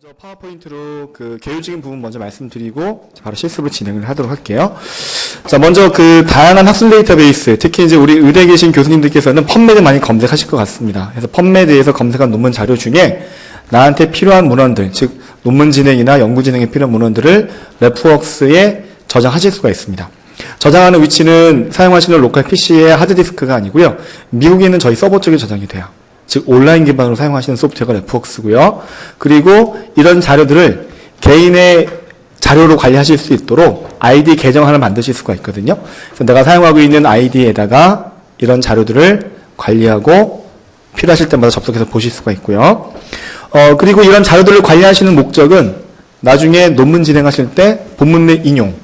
먼저 파워포인트로 그 개요적인 부분 먼저 말씀드리고 바로 실습으로 진행을 하도록 할게요. 자, 먼저 그 다양한 학술 데이터베이스, 특히 이제 우리 의대에 계신 교수님들께서는 펌메드 많이 검색하실 것 같습니다. 그래서 펌메드에서 검색한 논문 자료 중에 나한테 필요한 문헌들, 즉 논문 진행이나 연구 진행에 필요한 문헌들을 레프웍스에 저장하실 수가 있습니다. 저장하는 위치는 사용하시는 로컬 PC의 하드디스크가 아니고요. 미국에 있는 저희 서버 쪽에 저장이 돼요. 즉 온라인 기반으로 사용하시는 소프트웨어가 레프웍스고요. 그리고 이런 자료들을 개인의 자료로 관리하실 수 있도록 아이디 계정 하나 만드실 수가 있거든요. 그래서 내가 사용하고 있는 아이디에다가 이런 자료들을 관리하고 필요하실 때마다 접속해서 보실 수가 있고요. 그리고 이런 자료들을 관리하시는 목적은 나중에 논문 진행하실 때 본문 내 인용,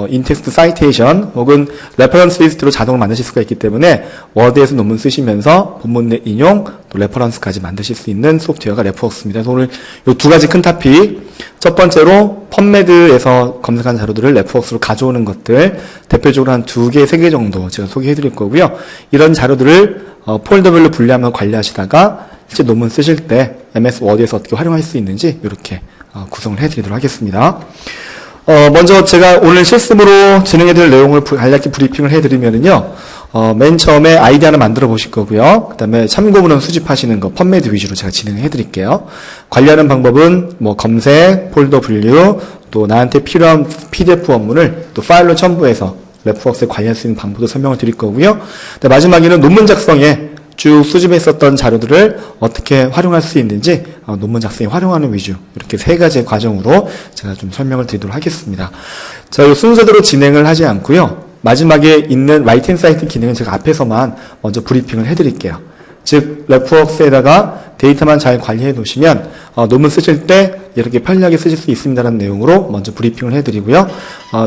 인텍스트 사이테이션 혹은 레퍼런스 리스트로 자동으로 만드실 수가 있기 때문에 워드에서 논문 쓰시면서 본문 내 인용 또 레퍼런스까지 만드실 수 있는 소프트웨어가 레프웍스입니다. 그래서 오늘 이 두 가지 큰 토픽, 첫 번째로 펌메드에서 검색한 자료들을 레프웍스로 가져오는 것들 대표적으로 한 2개, 3개 정도 제가 소개해 드릴 거고요. 이런 자료들을 폴더별로 분리하면서 관리하시다가 실제 논문 쓰실 때 MS 워드에서 어떻게 활용할 수 있는지 이렇게 구성을 해 드리도록 하겠습니다. 먼저 제가 오늘 실습으로 진행해드릴 내용을 간략히 브리핑을 해드리면은요, 맨 처음에 아이디 하나 만들어 보실 거고요. 그 다음에 참고문헌 수집하시는 거, 펌메드 위주로 제가 진행해 드릴게요. 관리하는 방법은 검색, 폴더 분류, 또 나한테 필요한 PDF 원문을 또 파일로 첨부해서 레프웍스에 관리할 수 있는 방법도 설명을 드릴 거고요. 마지막에는 논문 작성에 쭉 수집했었던 자료들을 어떻게 활용할 수 있는지 논문 작성에 활용하는 위주, 이렇게 3가지의 과정으로 제가 좀 설명을 드리도록 하겠습니다. 자, 이 순서대로 진행을 하지 않고요. 마지막에 있는 라이트 앤 사이트 기능은 제가 앞에서만 먼저 브리핑을 해드릴게요. 즉 레프웍스에다가 데이터만 잘 관리해 놓으시면 논문 쓰실 때 이렇게 편리하게 쓰실 수 있습니다라는 내용으로 먼저 브리핑을 해드리고요.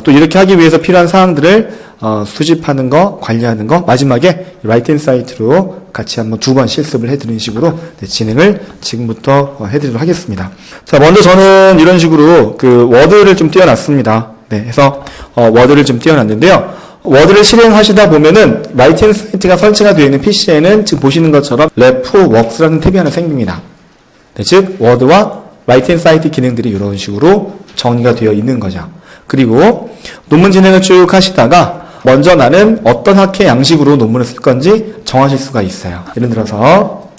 또 이렇게 하기 위해서 필요한 사항들을 수집하는 거, 관리하는 거, 마지막에 라이트 앤 사이트로 같이 한번 2번 실습을 해드리는 식으로 진행을 지금부터 해드리도록 하겠습니다. 자, 먼저 저는 이런 식으로 그 워드를 좀 띄워놨습니다. 네, 해서 워드를 좀 띄워놨는데요. 워드를 실행하시다 보면은 라이트 앤 사이트가 설치가 되어 있는 PC에는 지금 보시는 것처럼 레프웍스라는 탭이 하나 생깁니다. 네, 즉 워드와 라이트 앤 사이트 기능들이 이런 식으로 정리가 되어 있는 거죠. 그리고 논문 진행을 쭉 하시다가 먼저 나는 어떤 학회 양식으로 논문을 쓸 건지 정하실 수가 있어요. 예를 들어서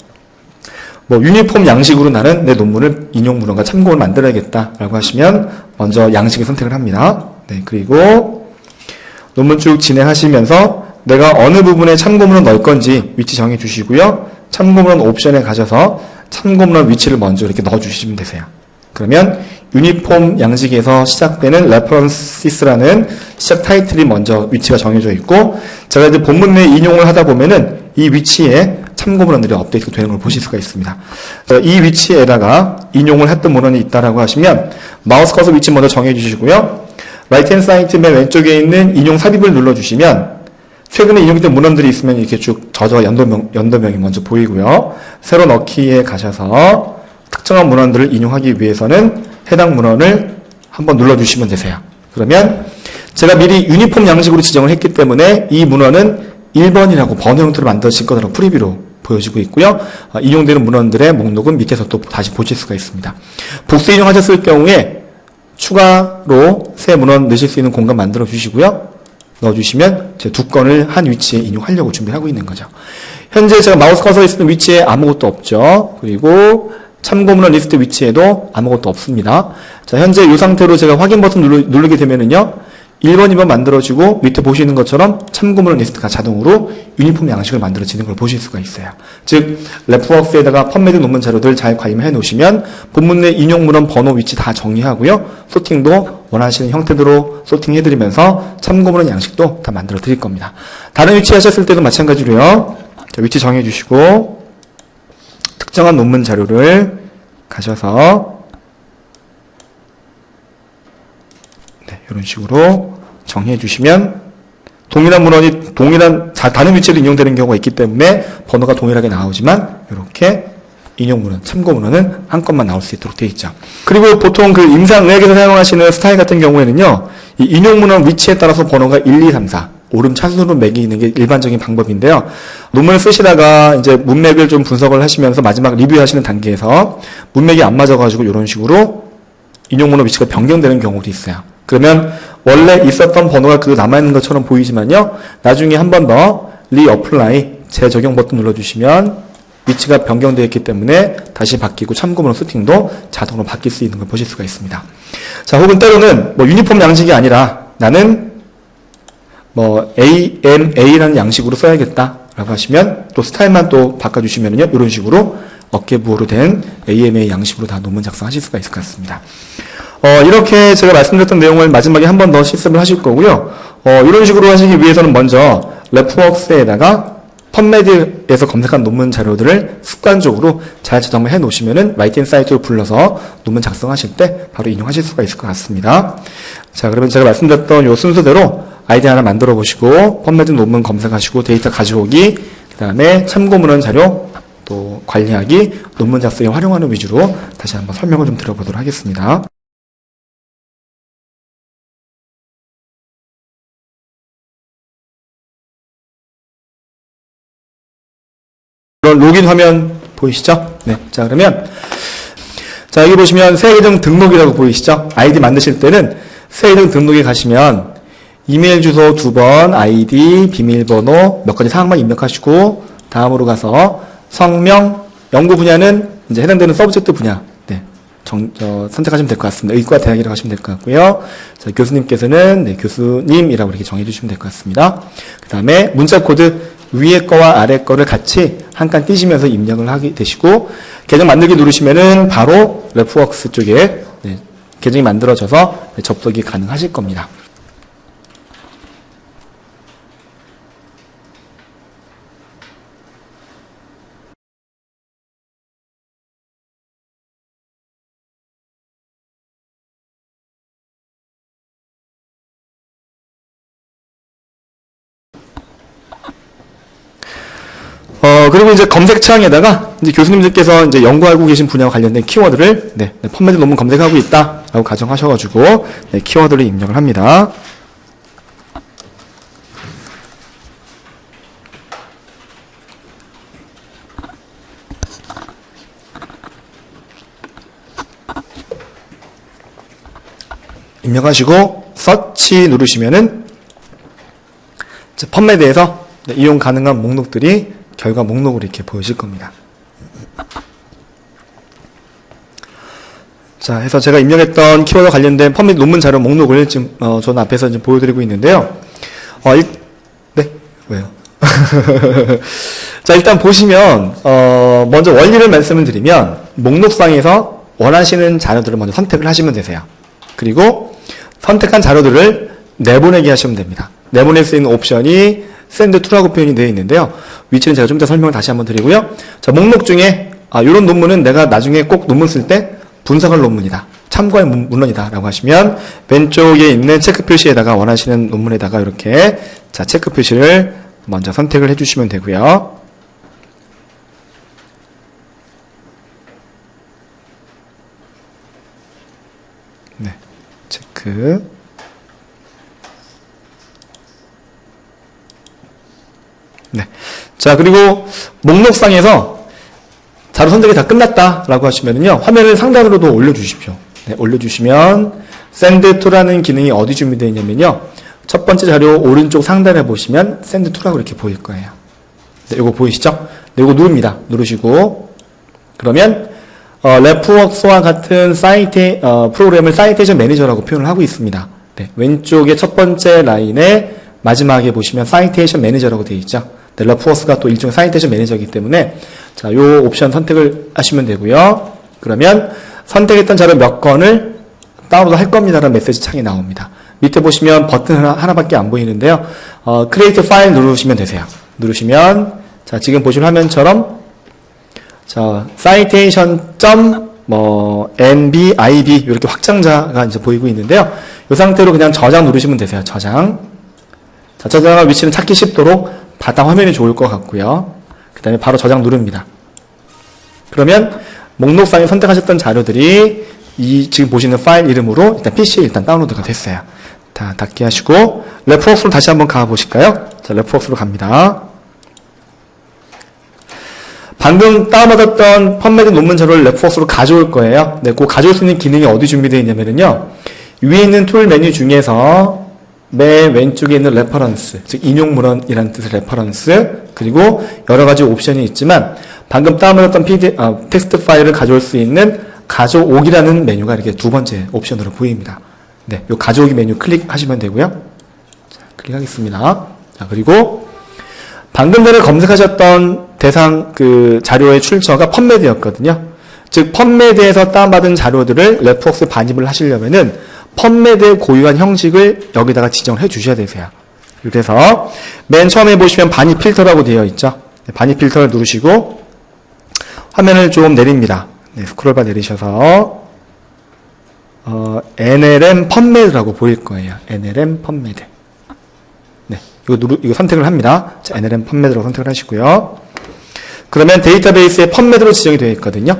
유니폼 양식으로 나는 내 논문을 인용 문헌과 참고를 만들어야겠다라고 하시면 먼저 양식을 선택을 합니다. 네, 그리고 논문 쭉 진행하시면서 내가 어느 부분에 참고문을 넣을 건지 위치 정해 주시고요. 참고문헌 옵션에 가셔서 참고문헌 위치를 먼저 이렇게 넣어 주시면 되세요. 그러면 유니폼 양식에서 시작되는 레퍼런시스라는 시작 타이틀이 먼저 위치가 정해져 있고, 제가 이제 본문 내 인용을 하다 보면은 이 위치에 참고문헌들이 업데이트가 되는 걸 보실 수가 있습니다. 이 위치에다가 인용을 했던 문헌이 있다라고 하시면 마우스 커서 위치 먼저 정해 주시고요. 라이트 앤 사이트 맨 왼쪽에 있는 인용 삽입을 눌러주시면 최근에 인용된 문헌들이 있으면 이렇게 쭉 저자와 연도명이 먼저 보이고요. 새로 넣기에 가셔서 특정한 문헌들을 인용하기 위해서는 해당 문헌을 한번 눌러주시면 되세요. 그러면 제가 미리 유니폼 양식으로 지정을 했기 때문에 이 문헌은 1번이라고 번호 형태로 만들어질 거라고 프리뷰로 보여지고 있고요. 인용되는 문헌들의 목록은 밑에서 또 다시 보실 수가 있습니다. 복수 인용하셨을 경우에 추가로 새 문헌 넣으실 수 있는 공간 만들어 주시고요. 넣어주시면 제 2건을 한 위치에 인용하려고 준비하고 있는 거죠. 현재 제가 마우스 커서 있는 위치에 아무것도 없죠. 그리고 참고문헌 리스트 위치에도 아무것도 없습니다. 자, 현재 이 상태로 제가 확인 버튼 누르게 되면은요, 1번, 2번 만들어지고 밑에 보시는 것처럼 참고문헌 리스트가 자동으로 유니폼 양식을 만들어지는 걸 보실 수가 있어요. 즉 레프웍스에다가 펌메드 논문 자료들 잘 관리해 놓으시면 본문 내 인용 문헌 번호 위치 다 정리하고요. 소팅도 원하시는 형태대로 소팅해드리면서 참고문헌 양식도 다 만들어 드릴 겁니다. 다른 위치 하셨을 때도 마찬가지로요. 자, 위치 정해주시고 특정한 논문 자료를 가셔서 이런 식으로 정리해 주시면 동일한 문헌이 다른 위치로 인용되는 경우가 있기 때문에 번호가 동일하게 나오지만 이렇게 인용 문헌, 참고 문헌은 한 건만 나올 수 있도록 되어 있죠. 그리고 보통 임상의학에서 사용하시는 스타일 같은 경우에는요, 이 인용 문헌 위치에 따라서 번호가 1, 2, 3, 4 오름 차순으로 매기는 게 일반적인 방법인데요. 논문을 쓰시다가 이제 문맥을 좀 분석을 하시면서 마지막 리뷰하시는 단계에서 문맥이 안 맞아가지고 이런 식으로 인용문호 위치가 변경되는 경우도 있어요. 그러면 원래 있었던 번호가 그 남아있는 것처럼 보이지만요. 나중에 한 번 더 리어플라이 재적용 버튼 눌러주시면 위치가 변경되어 있기 때문에 다시 바뀌고 참고문호 세팅도 자동으로 바뀔 수 있는 걸 보실 수가 있습니다. 자, 혹은 때로는 뭐 유니폼 양식이 아니라 나는 뭐 AMA라는 양식으로 써야겠다라고 하시면 또 스타일만 또 바꿔주시면요. 이런 식으로 어깨부호로 된 AMA 양식으로 다 논문 작성하실 수가 있을 것 같습니다. 이렇게 제가 말씀드렸던 내용을 마지막에 한 번 더 실습을 하실 거고요. 이런 식으로 하시기 위해서는 먼저 레프웍스에다가 펀메드에서 검색한 논문 자료들을 습관적으로 잘 저장을 해 놓으시면은 라이팅 사이트로 불러서 논문 작성하실 때 바로 인용하실 수가 있을 것 같습니다. 자, 그러면 제가 말씀드렸던 이 순서대로 아이디 하나 만들어 보시고 펀메드 논문 검색하시고 데이터 가져오기, 그 다음에 참고문헌 자료, 또 관리하기, 논문 작성에 활용하는 위주로 다시 한번 설명을 좀 드려보도록 하겠습니다. 로긴 화면 보이시죠? 네. 자, 그러면 자, 여기 보시면 새 계정 등록이라고 보이시죠? 아이디 만드실 때는 새 계정 등록에 가시면 이메일 주소 2번, 아이디, 비밀번호 몇 가지 사항만 입력하시고 다음으로 가서 성명, 연구 분야는 이제 해당되는 서브젝트 분야 네, 선택하시면 될 것 같습니다. 의과 대학이라고 하시면 될 것 같고요. 자, 교수님께서는 네, 교수님이라고 이렇게 정해 주시면 될 것 같습니다. 그 다음에 문자 코드 위에 거와 아래 거를 같이 한 칸 띄시면서 입력을 하게 되시고 계정 만들기 누르시면은 바로 레프웍스 쪽에 네, 계정이 만들어져서 네, 접속이 가능하실 겁니다. 그리고 이제 검색창에다가 이제 교수님들께서 이제 연구하고 계신 분야와 관련된 키워드를 네, 펀메드 논문 검색하고 있다라고 가정하셔가지고 네, 키워드를 입력을 합니다. 입력하시고 서치 누르시면은 펀메드에서 네, 이용 가능한 목록들이 결과 목록으로 이렇게 보여질 겁니다. 자, 해서 제가 입력했던 키워드 관련된 펀메드 논문 자료 목록을 지금 저는 앞에서 지금 보여드리고 있는데요. 네, 왜요? 자, 일단 보시면 먼저 원리를 말씀을 드리면 목록상에서 원하시는 자료들을 먼저 선택을 하시면 되세요. 그리고 선택한 자료들을 내보내기 하시면 됩니다. 내보낼 수 있는 옵션이 send to라고 표현이 되어 있는데요. 위치는 제가 좀 이따 설명을 다시 한번 드리고요. 자, 목록 중에 이런 논문은 내가 나중에 꼭 논문 쓸 때 분석할 논문이다. 참고할 문헌이다. 라고 하시면 왼쪽에 있는 체크 표시에다가 원하시는 논문에다가 이렇게 자, 체크 표시를 먼저 선택을 해주시면 되고요. 네, 체크. 네. 자, 그리고 목록상에서 자료 선택이 다 끝났다라고 하시면은요, 화면을 상단으로도 올려주십시오. 네, 올려주시면 send to라는 기능이 어디 준비되어 있냐면요, 첫 번째 자료 오른쪽 상단에 보시면 send to라고 이렇게 보일 거예요. 네, 이거 보이시죠? 네, 이거 누릅니다. 누르시고 그러면 레프웍스와 같은 프로그램을 사이테이션 매니저라고 표현을 하고 있습니다. 네, 왼쪽에 첫 번째 라인에 마지막에 보시면 사이테이션 매니저라고 되어 있죠. 네, 레프웍스가 또 일종의 사이테이션 매니저이기 때문에 자, 요 옵션 선택을 하시면 되고요. 그러면 선택했던 자료 몇 건을 다운로드 할 겁니다라는 메시지 창이 나옵니다. 밑에 보시면 버튼 하나밖에 안 보이는데요. 크리에이트 파일 누르시면 되세요. 누르시면 자, 지금 보시는 화면처럼 자, citation.nbib 이렇게 확장자가 이제 보이고 있는데요. 이 상태로 그냥 저장 누르시면 되세요. 저장. 자, 저장할 위치는 찾기 쉽도록 바탕 화면이 좋을 것 같고요. 그 다음에 바로 저장 누릅니다. 그러면 목록상에 선택하셨던 자료들이 이 지금 보시는 파일 이름으로 일단 PC에 일단 다운로드가 됐어요. 다 닫게 하시고 레프웍스로 다시 한번 가보실까요? 자, 레프웍스로 갑니다. 방금 다운받았던 펀메드 논문 자료를 레프웍스로 가져올 거예요. 네, 그 가져올 수 있는 기능이 어디 준비되어 있냐면요. 위에 있는 툴 메뉴 중에서 맨 왼쪽에 있는 레퍼런스, 즉 인용문헌이라는 뜻의 레퍼런스, 그리고 여러 가지 옵션이 있지만 방금 다운받았던 텍스트 파일을 가져올 수 있는 가져오기라는 메뉴가 이렇게 두 번째 옵션으로 보입니다. 네, 요 가져오기 메뉴 클릭하시면 되고요. 자, 클릭하겠습니다. 자, 그리고 방금 전에 검색하셨던 대상 자료의 출처가 펀메드였거든요. 즉 펀메드에서 다운받은 자료들을 레프웍스에 반입을 하시려면은 펀메드의 고유한 형식을 여기다가 지정을 해 주셔야 되세요. 그래서 맨 처음에 보시면 반입 필터라고 되어 있죠. 네, 반입 필터를 누르시고 화면을 좀 내립니다. 네, 스크롤바 내리셔서 NLM 펀메드라고 보일 거예요. NLM 펀메드. 네, 이거 선택을 합니다. 자, NLM 펀메드라고 선택을 하시고요. 그러면 데이터베이스에 펀메드로 지정이 되어 있거든요.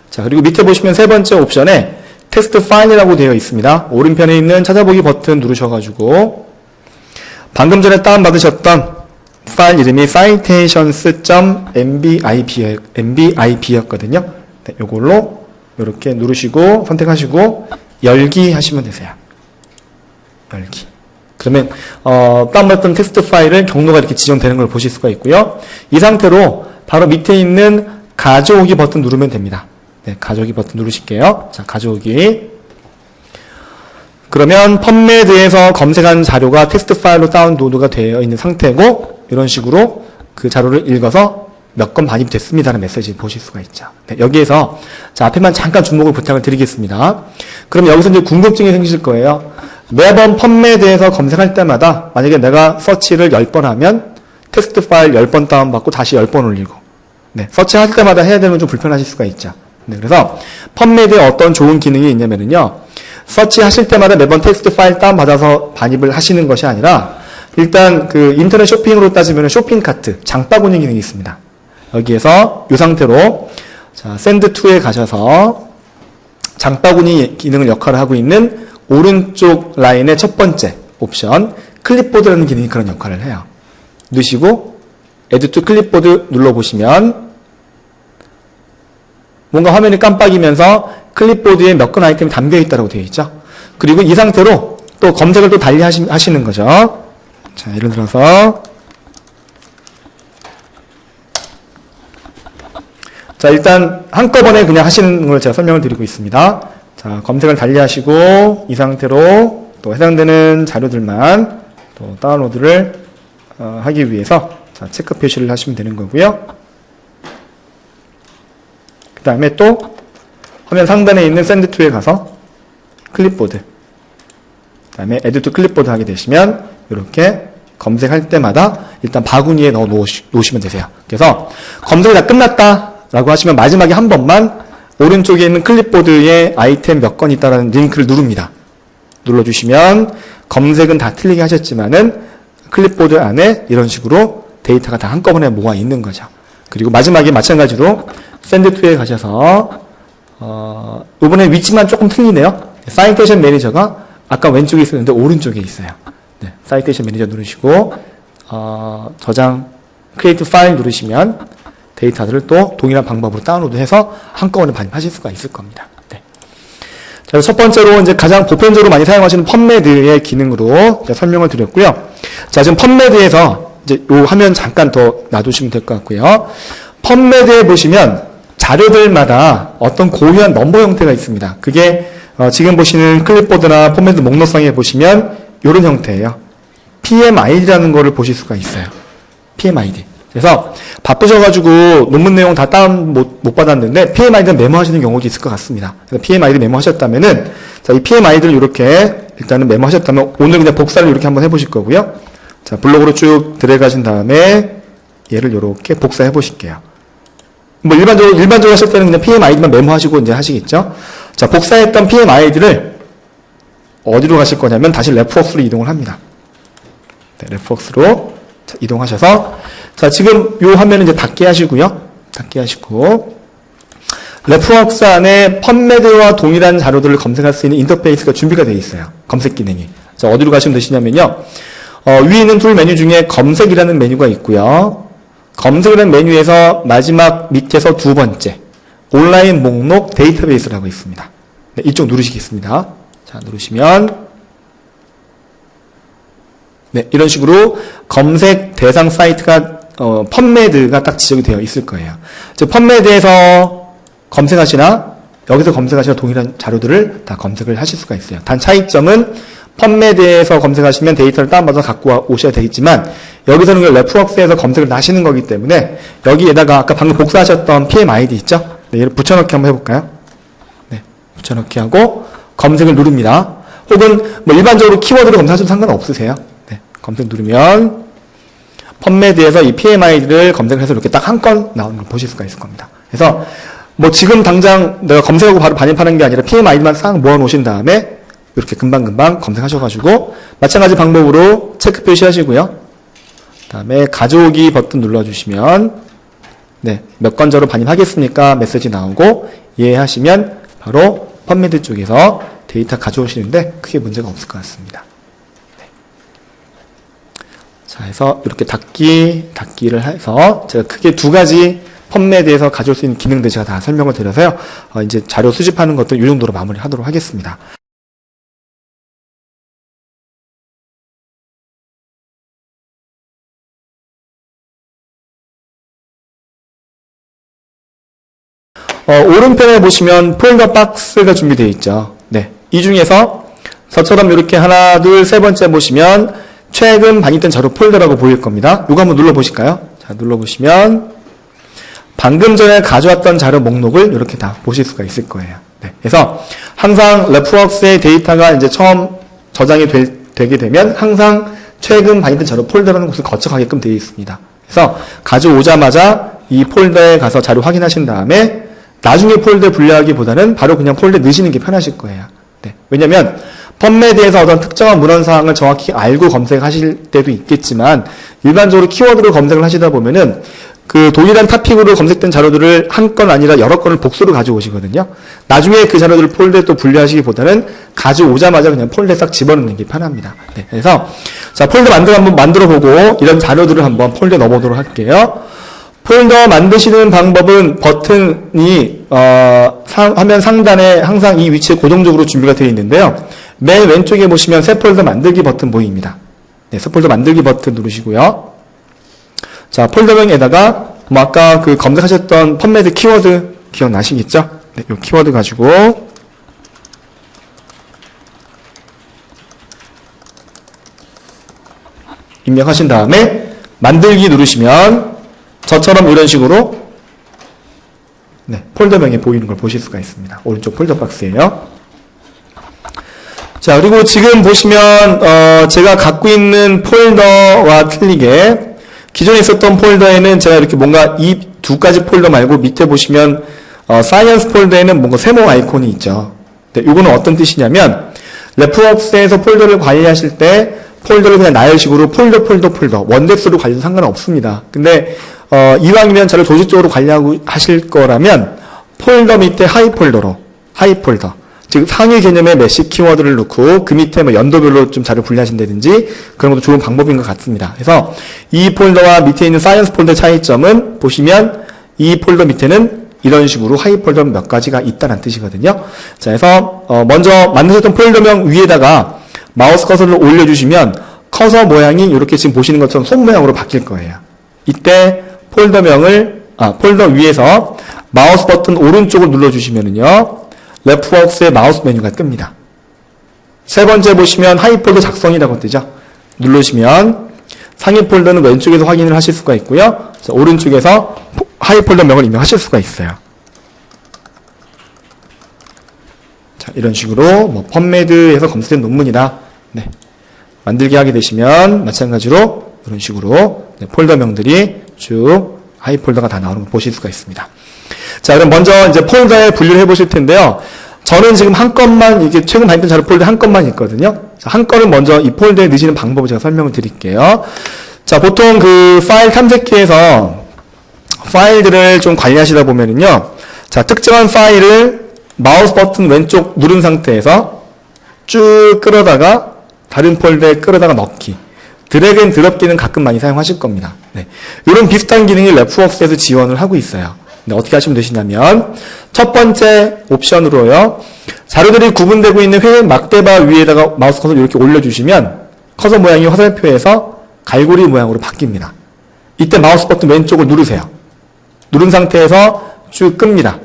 자, 그리고 밑에 보시면 세 번째 옵션에 텍스트 파일이라고 되어 있습니다. 오른편에 있는 찾아보기 버튼 누르셔가지고 방금 전에 다운받으셨던 파일 이름이 citations.mbib였거든요. 네, 요걸로 이렇게 누르시고 선택하시고 열기 하시면 되세요. 열기. 그러면 다운받았던 텍스트 파일은 경로가 이렇게 지정되는 걸 보실 수가 있고요. 이 상태로 바로 밑에 있는 가져오기 버튼 누르면 됩니다. 네, 가져오기 버튼 누르실게요. 자, 가져오기. 그러면 펀메드에서 검색한 자료가 텍스트 파일로 다운로드가 되어 있는 상태고 이런 식으로 그 자료를 읽어서 몇 건 반입됐습니다라는 메시지를 보실 수가 있죠. 네, 여기에서 자, 앞에만 잠깐 주목을 부탁을 드리겠습니다. 그럼 여기서 이제 궁금증이 생기실 거예요. 매번 펀메드에서 검색할 때마다 만약에 내가 서치를 10번 하면 텍스트 파일 10번 다운받고 다시 10번 올리고 네, 서치할 때마다 해야 되면 좀 불편하실 수가 있죠. 네, 그래서 펀메드에 어떤 좋은 기능이 있냐면요. 서치하실 때마다 매번 텍스트 파일 다운받아서 반입을 하시는 것이 아니라 일단 인터넷 쇼핑으로 따지면 쇼핑 카트, 장바구니 기능이 있습니다. 여기에서 이 상태로 자, 샌드 투에 가셔서 장바구니 기능을 역할을 하고 있는 오른쪽 라인의 첫 번째 옵션 클립보드라는 기능이 그런 역할을 해요. 누르시고 Add to 클립보드 눌러보시면 뭔가 화면이 깜빡이면서 클립보드에 몇 건 아이템이 담겨 있다고 되어 있죠. 그리고 이 상태로 또 검색을 또 달리 하시는 거죠. 자, 예를 들어서 자, 일단 한꺼번에 그냥 하시는 걸 제가 설명을 드리고 있습니다. 자, 검색을 달리 하시고 이 상태로 또 해당되는 자료들만 또 다운로드를 하기 위해서 자, 체크 표시를 하시면 되는 거고요. 그 다음에 또 화면 상단에 있는 샌드 투에 가서 클립보드 그 다음에 Add to 클립보드 하게 되시면 이렇게 검색할 때마다 일단 바구니에 넣어 놓으시면 되세요. 그래서 검색이 다 끝났다 라고 하시면 마지막에 한 번만 오른쪽에 있는 클립보드에 아이템 몇 건 있다라는 링크를 누릅니다. 눌러주시면 검색은 다 틀리게 하셨지만은 클립보드 안에 이런 식으로 데이터가 다 한꺼번에 모아 있는 거죠. 그리고 마지막에 마찬가지로 샌드2에 가셔서 이번에 위치만 조금 틀리네요. 사이테이션 매니저가 아까 왼쪽에 있었는데 오른쪽에 있어요. 네, 사이테이션 매니저 누르시고 저장 크리에이트 파일 누르시면 데이터들을 또 동일한 방법으로 다운로드해서 한꺼번에 반입하실 수가 있을 겁니다. 네. 자, 첫 번째로 이제 가장 보편적으로 많이 사용하시는 펀메드의 기능으로 설명을 드렸고요. 자, 지금 펀메드에서 이제 요 화면 잠깐 더 놔두시면 될 것 같고요. 펀메드에 보시면 자료들마다 어떤 고유한 넘버 형태가 있습니다. 그게 지금 보시는 클립보드나 펀메드 목록상에 보시면 이런 형태예요. PMID라는 거를 보실 수가 있어요. PMID. 그래서 바쁘셔가지고 논문 내용 다 다운 못 받았는데 PMID는 메모하시는 경우도 있을 것 같습니다. 그래서 PMID 메모하셨다면은 자, 이 PMID를 이렇게 일단은 메모하셨다면 오늘 그냥 복사를 이렇게 한번 해보실 거고요. 자, 블록으로 쭉 들어가신 다음에 얘를 이렇게 복사해 보실게요. 뭐 일반적으로 하실 때는 그냥 PMID만 메모하시고 이제 하시겠죠. 자, 복사했던 PMID를 어디로 가실 거냐면 다시 레프웍스로 이동을 합니다. 네, 레프웍스로 이동하셔서 자, 지금 이 화면은 이제 닫게 하시고요. 닫게 하시고 레프웍스 안에 펀메드와 동일한 자료들을 검색할 수 있는 인터페이스가 준비가 되어 있어요. 검색 기능이. 자, 어디로 가시면 되시냐면요. 위에 있는 툴 메뉴 중에 검색이라는 메뉴가 있고요. 검색이라는 메뉴에서 마지막 밑에서 두 번째 온라인 목록 데이터베이스라고 있습니다. 네, 이쪽 누르시겠습니다. 자, 누르시면 네, 이런 식으로 검색 대상 사이트가 펀메드가 딱 지정이 되어 있을 거예요. 즉 펀메드에서 검색하시나 여기서 검색하시나 동일한 자료들을 다 검색을 하실 수가 있어요. 단 차이점은 펀메드에서 검색하시면 데이터를 다운받아서 갖고 오셔야 되겠지만 여기서는 레프웍스에서 검색을 하시는 거기 때문에 여기에다가 아까 방금 복사하셨던 PMID 있죠? 네, 얘를 붙여넣기 한번 해볼까요? 네, 붙여넣기 하고 검색을 누릅니다. 혹은 뭐 일반적으로 키워드를 검색하셔도 상관없으세요. 네, 검색 누르면 펀메드에서 이 PMID를 검색해서 이렇게 딱 한 건 나오는 걸 보실 수가 있을 겁니다. 그래서 뭐 지금 당장 내가 검색하고 바로 반입하는 게 아니라 PMID만 싹 모아 놓으신 다음에 이렇게 금방금방 검색하셔가지고 마찬가지 방법으로 체크 표시하시고요. 그 다음에 가져오기 버튼 눌러주시면 네, 몇 건자로 반입하겠습니까? 메시지 나오고 이해하시면 바로 펀메드 쪽에서 데이터 가져오시는데 크게 문제가 없을 것 같습니다. 네. 자, 해서 이렇게 닫기를 해서 제가 크게 두 가지 펀메드에서 가져올 수 있는 기능들 제가 다 설명을 드려서요. 이제 자료 수집하는 것도 이 정도로 마무리하도록 하겠습니다. 오른편에 보시면 폴더 박스가 준비되어 있죠. 네. 이 중에서 저처럼 이렇게 하나, 둘, 세 번째 보시면 최근 반입된 자료 폴더라고 보일 겁니다. 이거 한번 눌러보실까요? 자, 눌러보시면 방금 전에 가져왔던 자료 목록을 이렇게 다 보실 수가 있을 거예요. 네. 그래서 항상 레프웍스의 데이터가 이제 처음 저장이 되게 되면 항상 최근 반입된 자료 폴더라는 곳을 거쳐가게끔 되어 있습니다. 그래서 가져오자마자 이 폴더에 가서 자료 확인하신 다음에 나중에 폴더에 분류하기보다는 바로 그냥 폴더에 넣으시는 게 편하실 거예요. 네. 왜냐면 펀메드에서 어떤 특정한 문헌사항을 정확히 알고 검색하실 때도 있겠지만 일반적으로 키워드로 검색을 하시다 보면은 그 동일한 토픽으로 검색된 자료들을 한 건 아니라 여러 건을 복수로 가져오시거든요. 나중에 그 자료들을 폴더에 또 분류하시기보다는 가져오자마자 그냥 폴더에 싹 집어넣는 게 편합니다. 네. 그래서 자, 폴더 한번 만들어보고 이런 자료들을 한번 폴더에 넣어보도록 할게요. 폴더 만드시는 방법은 버튼이 화면 상단에 항상 이 위치에 고정적으로 준비가 되어 있는데요. 맨 왼쪽에 보시면 새 폴더 만들기 버튼 보입니다. 네, 새 폴더 만들기 버튼 누르시고요. 자, 폴더명에다가 뭐 아까 그 검색하셨던 펀메드 키워드 기억나시겠죠? 네, 이 키워드 가지고 입력하신 다음에 만들기 누르시면 저처럼 이런 식으로 네, 폴더명이 보이는 걸 보실 수가 있습니다. 오른쪽 폴더 박스예요. 자, 그리고 지금 보시면 제가 갖고 있는 폴더와 틀리게 기존에 있었던 폴더에는 제가 이렇게 뭔가 이 두 가지 폴더 말고 밑에 보시면 사이언스 폴더에는 뭔가 세모 아이콘이 있죠. 네, 이거는 어떤 뜻이냐면 레프웍스에서 폴더를 관리하실 때 폴더를 그냥 나열식으로 폴더 원덱스로 관리해도 상관은 없습니다. 근데 이왕이면 자료 조직적으로 관리하고 하실 거라면 폴더 밑에 하이폴더 즉 상위 개념의 메시 키워드를 넣고 그 밑에 뭐 연도별로 좀 자료 분리하신다든지 그런 것도 좋은 방법인 것 같습니다. 그래서 이 폴더와 밑에 있는 사이언스 폴더 차이점은 보시면 이 폴더 밑에는 이런 식으로 하이폴더 몇 가지가 있다는 뜻이거든요. 자, 그래서 먼저 만드셨던 폴더명 위에다가 마우스 커서를 올려주시면 커서 모양이 이렇게 지금 보시는 것처럼 손 모양으로 바뀔 거예요. 이때 폴더 위에서 마우스 버튼 오른쪽을 눌러주시면은요, 레프웍스의 마우스 메뉴가 뜹니다. 세 번째 보시면 하이폴더 작성이라고 뜨죠. 누르시면 상위 폴더는 왼쪽에서 확인을 하실 수가 있고요. 오른쪽에서 하이폴더 명을 입력하실 수가 있어요. 자, 이런 식으로 뭐 펀메드에서 검색된 논문이다. 네. 만들기 하게 되시면 마찬가지로 이런 식으로 네, 폴더명들이 쭉 하이폴더가 다 나오는 걸 보실 수가 있습니다. 자, 그럼 먼저 이제 폴더에 분류를 해보실 텐데요. 저는 지금 한 건만, 이게 최근 발표된 자료 폴더 한 건만 있거든요. 자, 한 건을 먼저 이 폴더에 넣으시는 방법을 제가 설명을 드릴게요. 자, 보통 그 파일 탐색기에서 파일들을 좀 관리하시다 보면은요. 자, 특정한 파일을 마우스 버튼 왼쪽 누른 상태에서 쭉 끌어다가 다른 폴더에 끌어다가 넣기, 드래그 앤 드롭 기능 가끔 많이 사용하실 겁니다. 네. 이런 비슷한 기능이 랩워크스에서 지원을 하고 있어요. 네, 어떻게 하시면 되시냐면 첫 번째 옵션으로요. 자료들이 구분되고 있는 회색 막대바 위에다가 마우스 커서를 이렇게 올려주시면 커서 모양이 화살표에서 갈고리 모양으로 바뀝니다. 이때 마우스 버튼 왼쪽을 누르세요. 누른 상태에서 쭉 끕니다.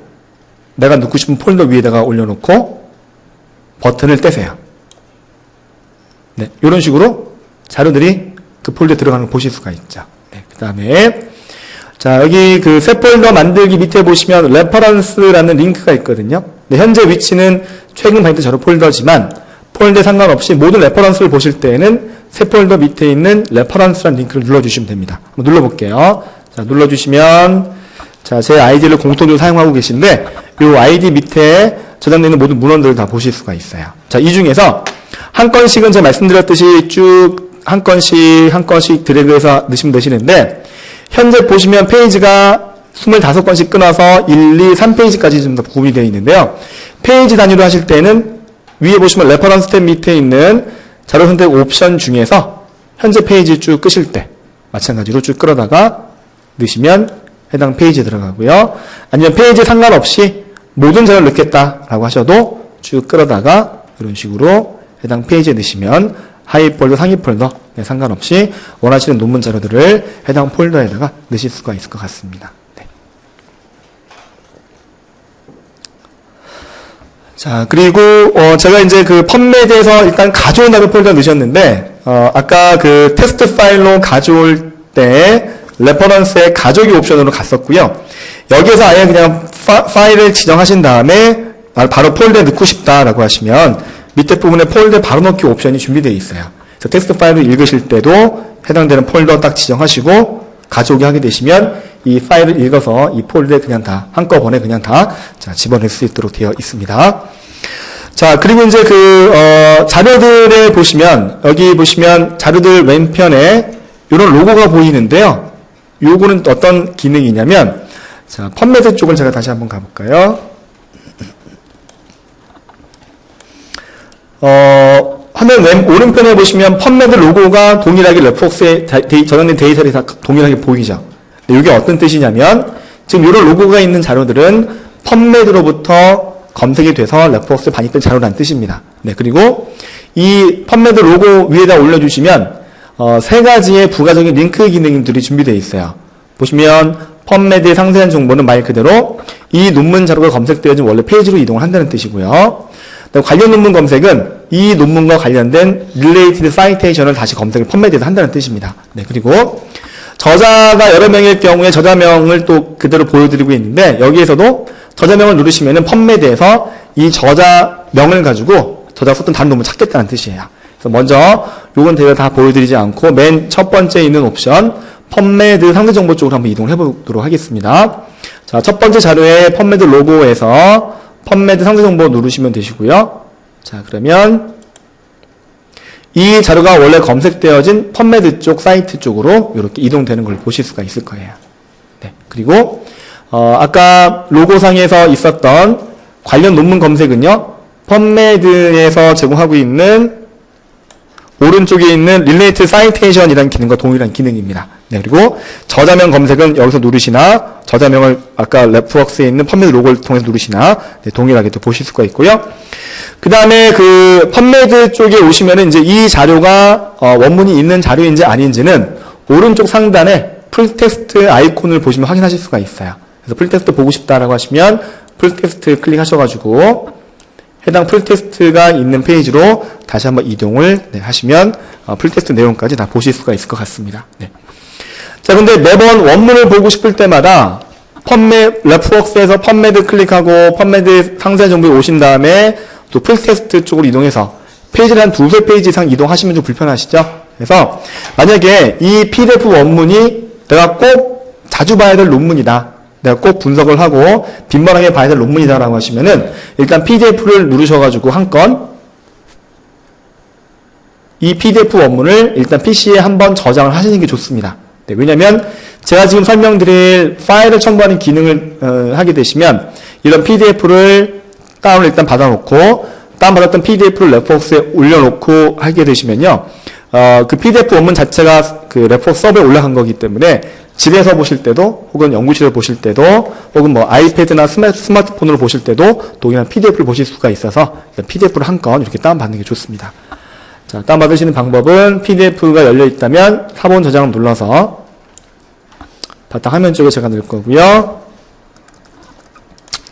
내가 넣고 싶은 폴더 위에다가 올려놓고 버튼을 떼세요. 네, 이런 식으로 자료들이 그 폴더에 들어가는 걸 보실 수가 있죠. 네, 그 다음에 자, 여기 그 새 폴더 만들기 밑에 보시면 레퍼런스라는 링크가 있거든요. 네, 현재 위치는 최근 발행된 자료 폴더지만 폴더에 상관없이 모든 레퍼런스를 보실 때에는 새 폴더 밑에 있는 레퍼런스라는 링크를 눌러주시면 됩니다. 한번 눌러볼게요. 자, 눌러주시면 자, 제 아이디를 공통적으로 사용하고 계신데 이 아이디 밑에 저장되어 있는 모든 문헌들을 다 보실 수가 있어요. 자, 이 중에서 한 건씩은 제가 말씀드렸듯이 쭉 한 건씩 드래그해서 넣으시면 되시는데 현재 보시면 페이지가 25건씩 끊어서 1, 2, 3페이지까지 좀 더 구분이 되어 있는데요. 페이지 단위로 하실 때는 위에 보시면 레퍼런스 탭 밑에 있는 자료 선택 옵션 중에서 현재 페이지 쭉 끄실 때 마찬가지로 쭉 끌어다가 넣으시면 해당 페이지에 들어가고요. 아니면 페이지에 상관없이 모든 자료를 넣겠다라고 하셔도 쭉 끌어다가 이런 식으로 해당 페이지에 넣으시면 하위 폴더, 상위 폴더 네, 상관없이 원하시는 논문 자료들을 해당 폴더에다가 넣으실 수가 있을 것 같습니다. 네. 자, 그리고 제가 이제 그 펀메드에서 일단 가져온 다음에 폴더 넣으셨는데 아까 그 테스트 파일로 가져올 때 레퍼런스의 가져오기 옵션으로 갔었고요. 여기에서 아예 그냥 파일을 지정하신 다음에 바로 폴더에 넣고 싶다라고 하시면 밑에 부분에 폴더에 바로 넣기 옵션이 준비되어 있어요. 그래서 텍스트 파일을 읽으실 때도 해당되는 폴더 딱 지정하시고 가져오게 하게 되시면 이 파일을 읽어서 이 폴더에 그냥 다 한꺼번에 그냥 다 집어넣을 수 있도록 되어 있습니다. 자, 그리고 이제 자료들에 보시면 여기 보시면 자료들 왼편에 이런 로고가 보이는데요. 요거는 어떤 기능이냐면 자, 펀메드 쪽을 제가 다시 한번 가볼까요? 화면 오른편에 보시면 펀메드 로고가 동일하게 랩웍스에 저장된 데이터들이 다 동일하게 보이죠. 이게 어떤 뜻이냐면 지금 이런 로고가 있는 자료들은 펀메드로부터 검색이 돼서 랩웍스에 반입된 자료라는 뜻입니다. 네, 그리고 이 펀메드 로고 위에다 올려주시면 세 가지의 부가적인 링크 기능들이 준비되어 있어요. 보시면 펀메드의 상세한 정보는 말 그대로 이 논문 자료가 검색되어진 원래 페이지로 이동을 한다는 뜻이고요. 관련 논문 검색은 이 논문과 관련된 related citation을 다시 검색을 펀메드에서 한다는 뜻입니다. 네, 그리고 저자가 여러 명일 경우에 저자명을 또 그대로 보여드리고 있는데 여기에서도 저자명을 누르시면은 펀메드에서 이 저자명을 가지고 저자가 썼던 다른 논문을 찾겠다는 뜻이에요. 그래서 먼저 요건 제가 다 보여드리지 않고 맨 첫 번째 있는 옵션 펀메드 상세 정보 쪽으로 한번 이동을 해보도록 하겠습니다. 자, 첫 번째 자료에 펀메드 로고에서 펀메드 상세 정보 누르시면 되시고요. 자, 그러면 이 자료가 원래 검색되어진 펀메드 쪽 사이트 쪽으로 이렇게 이동되는 걸 보실 수가 있을 거예요. 네. 그리고 아까 로고상에서 있었던 관련 논문 검색은요. 펀메드에서 제공하고 있는 오른쪽에 있는 Related Citation이라는 기능과 동일한 기능입니다. 네, 그리고 저자명 검색은 여기서 누르시나 저자명을 아까 랩웍스에 있는 펀메드 로고를 통해서 누르시나 네, 동일하게 또 보실 수가 있고요. 그 다음에 그 펀메드 쪽에 오시면은 이제 이 자료가 원문이 있는 자료인지 아닌지는 오른쪽 상단에 풀텍스트 아이콘을 보시면 확인하실 수가 있어요. 그래서 풀텍스트 보고 싶다라고 하시면 풀텍스트 클릭하셔가지고 해당 풀텍스트가 있는 페이지로 다시 한번 이동을 하시면 풀텍스트 내용까지 다 보실 수가 있을 것 같습니다. 네. 자, 근데 매번 원문을 보고 싶을 때마다 랩웍스에서 펀메드 클릭하고 펀메드 상세 정보에 오신 다음에 또 풀텍스트 쪽으로 이동해서 페이지를 한 두세 페이지 이상 이동하시면 좀 불편하시죠? 그래서 만약에 이 PDF 원문이 내가 꼭 자주 봐야 될 논문이다. 내가 꼭 분석을 하고 빈번하게 봐야 될 논문이다라고 하시면은 일단 PDF를 누르셔가지고 한 건 이 PDF 원문을 일단 PC에 한번 저장을 하시는 게 좋습니다. 네, 왜냐면 제가 지금 설명드릴 파일을 첨부하는 기능을 하게 되시면 이런 PDF를 다운을 일단 받아놓고 다운받았던 PDF를 레포웍스에 올려놓고 하게 되시면요. 그 PDF 원문 자체가 그 레포웍스 서버에 올라간 거기 때문에 집에서 보실 때도 혹은 연구실에서 보실 때도 혹은 뭐 아이패드나 스마트폰으로 보실 때도 동일한 PDF를 보실 수가 있어서 PDF를 한 건 이렇게 다운받는 게 좋습니다. 자, 다운받으시는 방법은 PDF가 열려 있다면 사본 저장을 눌러서 바탕 화면 쪽에 제가 넣을 거고요.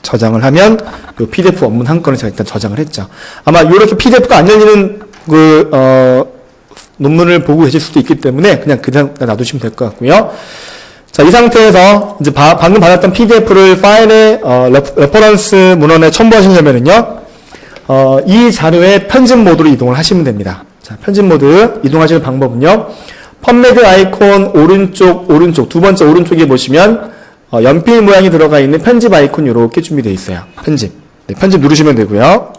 저장을 하면 이 PDF 원문 한 건을 제가 일단 저장을 했죠. 아마 이렇게 PDF가 안 열리는 논문을 보고 계실 수도 있기 때문에 그냥 놔두시면 될 것 같고요. 자, 이 상태에서 이제 방금 받았던 PDF를 파일에 레퍼런스 문헌에 첨부하시려면은요, 이 자료의 편집 모드로 이동을 하시면 됩니다. 자, 편집 모드 이동하시는 방법은요, 펀메드 아이콘 오른쪽 두 번째 오른쪽에 보시면 연필 모양이 들어가 있는 편집 아이콘이 이렇게 준비되어 있어요. 편집. 네, 편집 누르시면 되고요.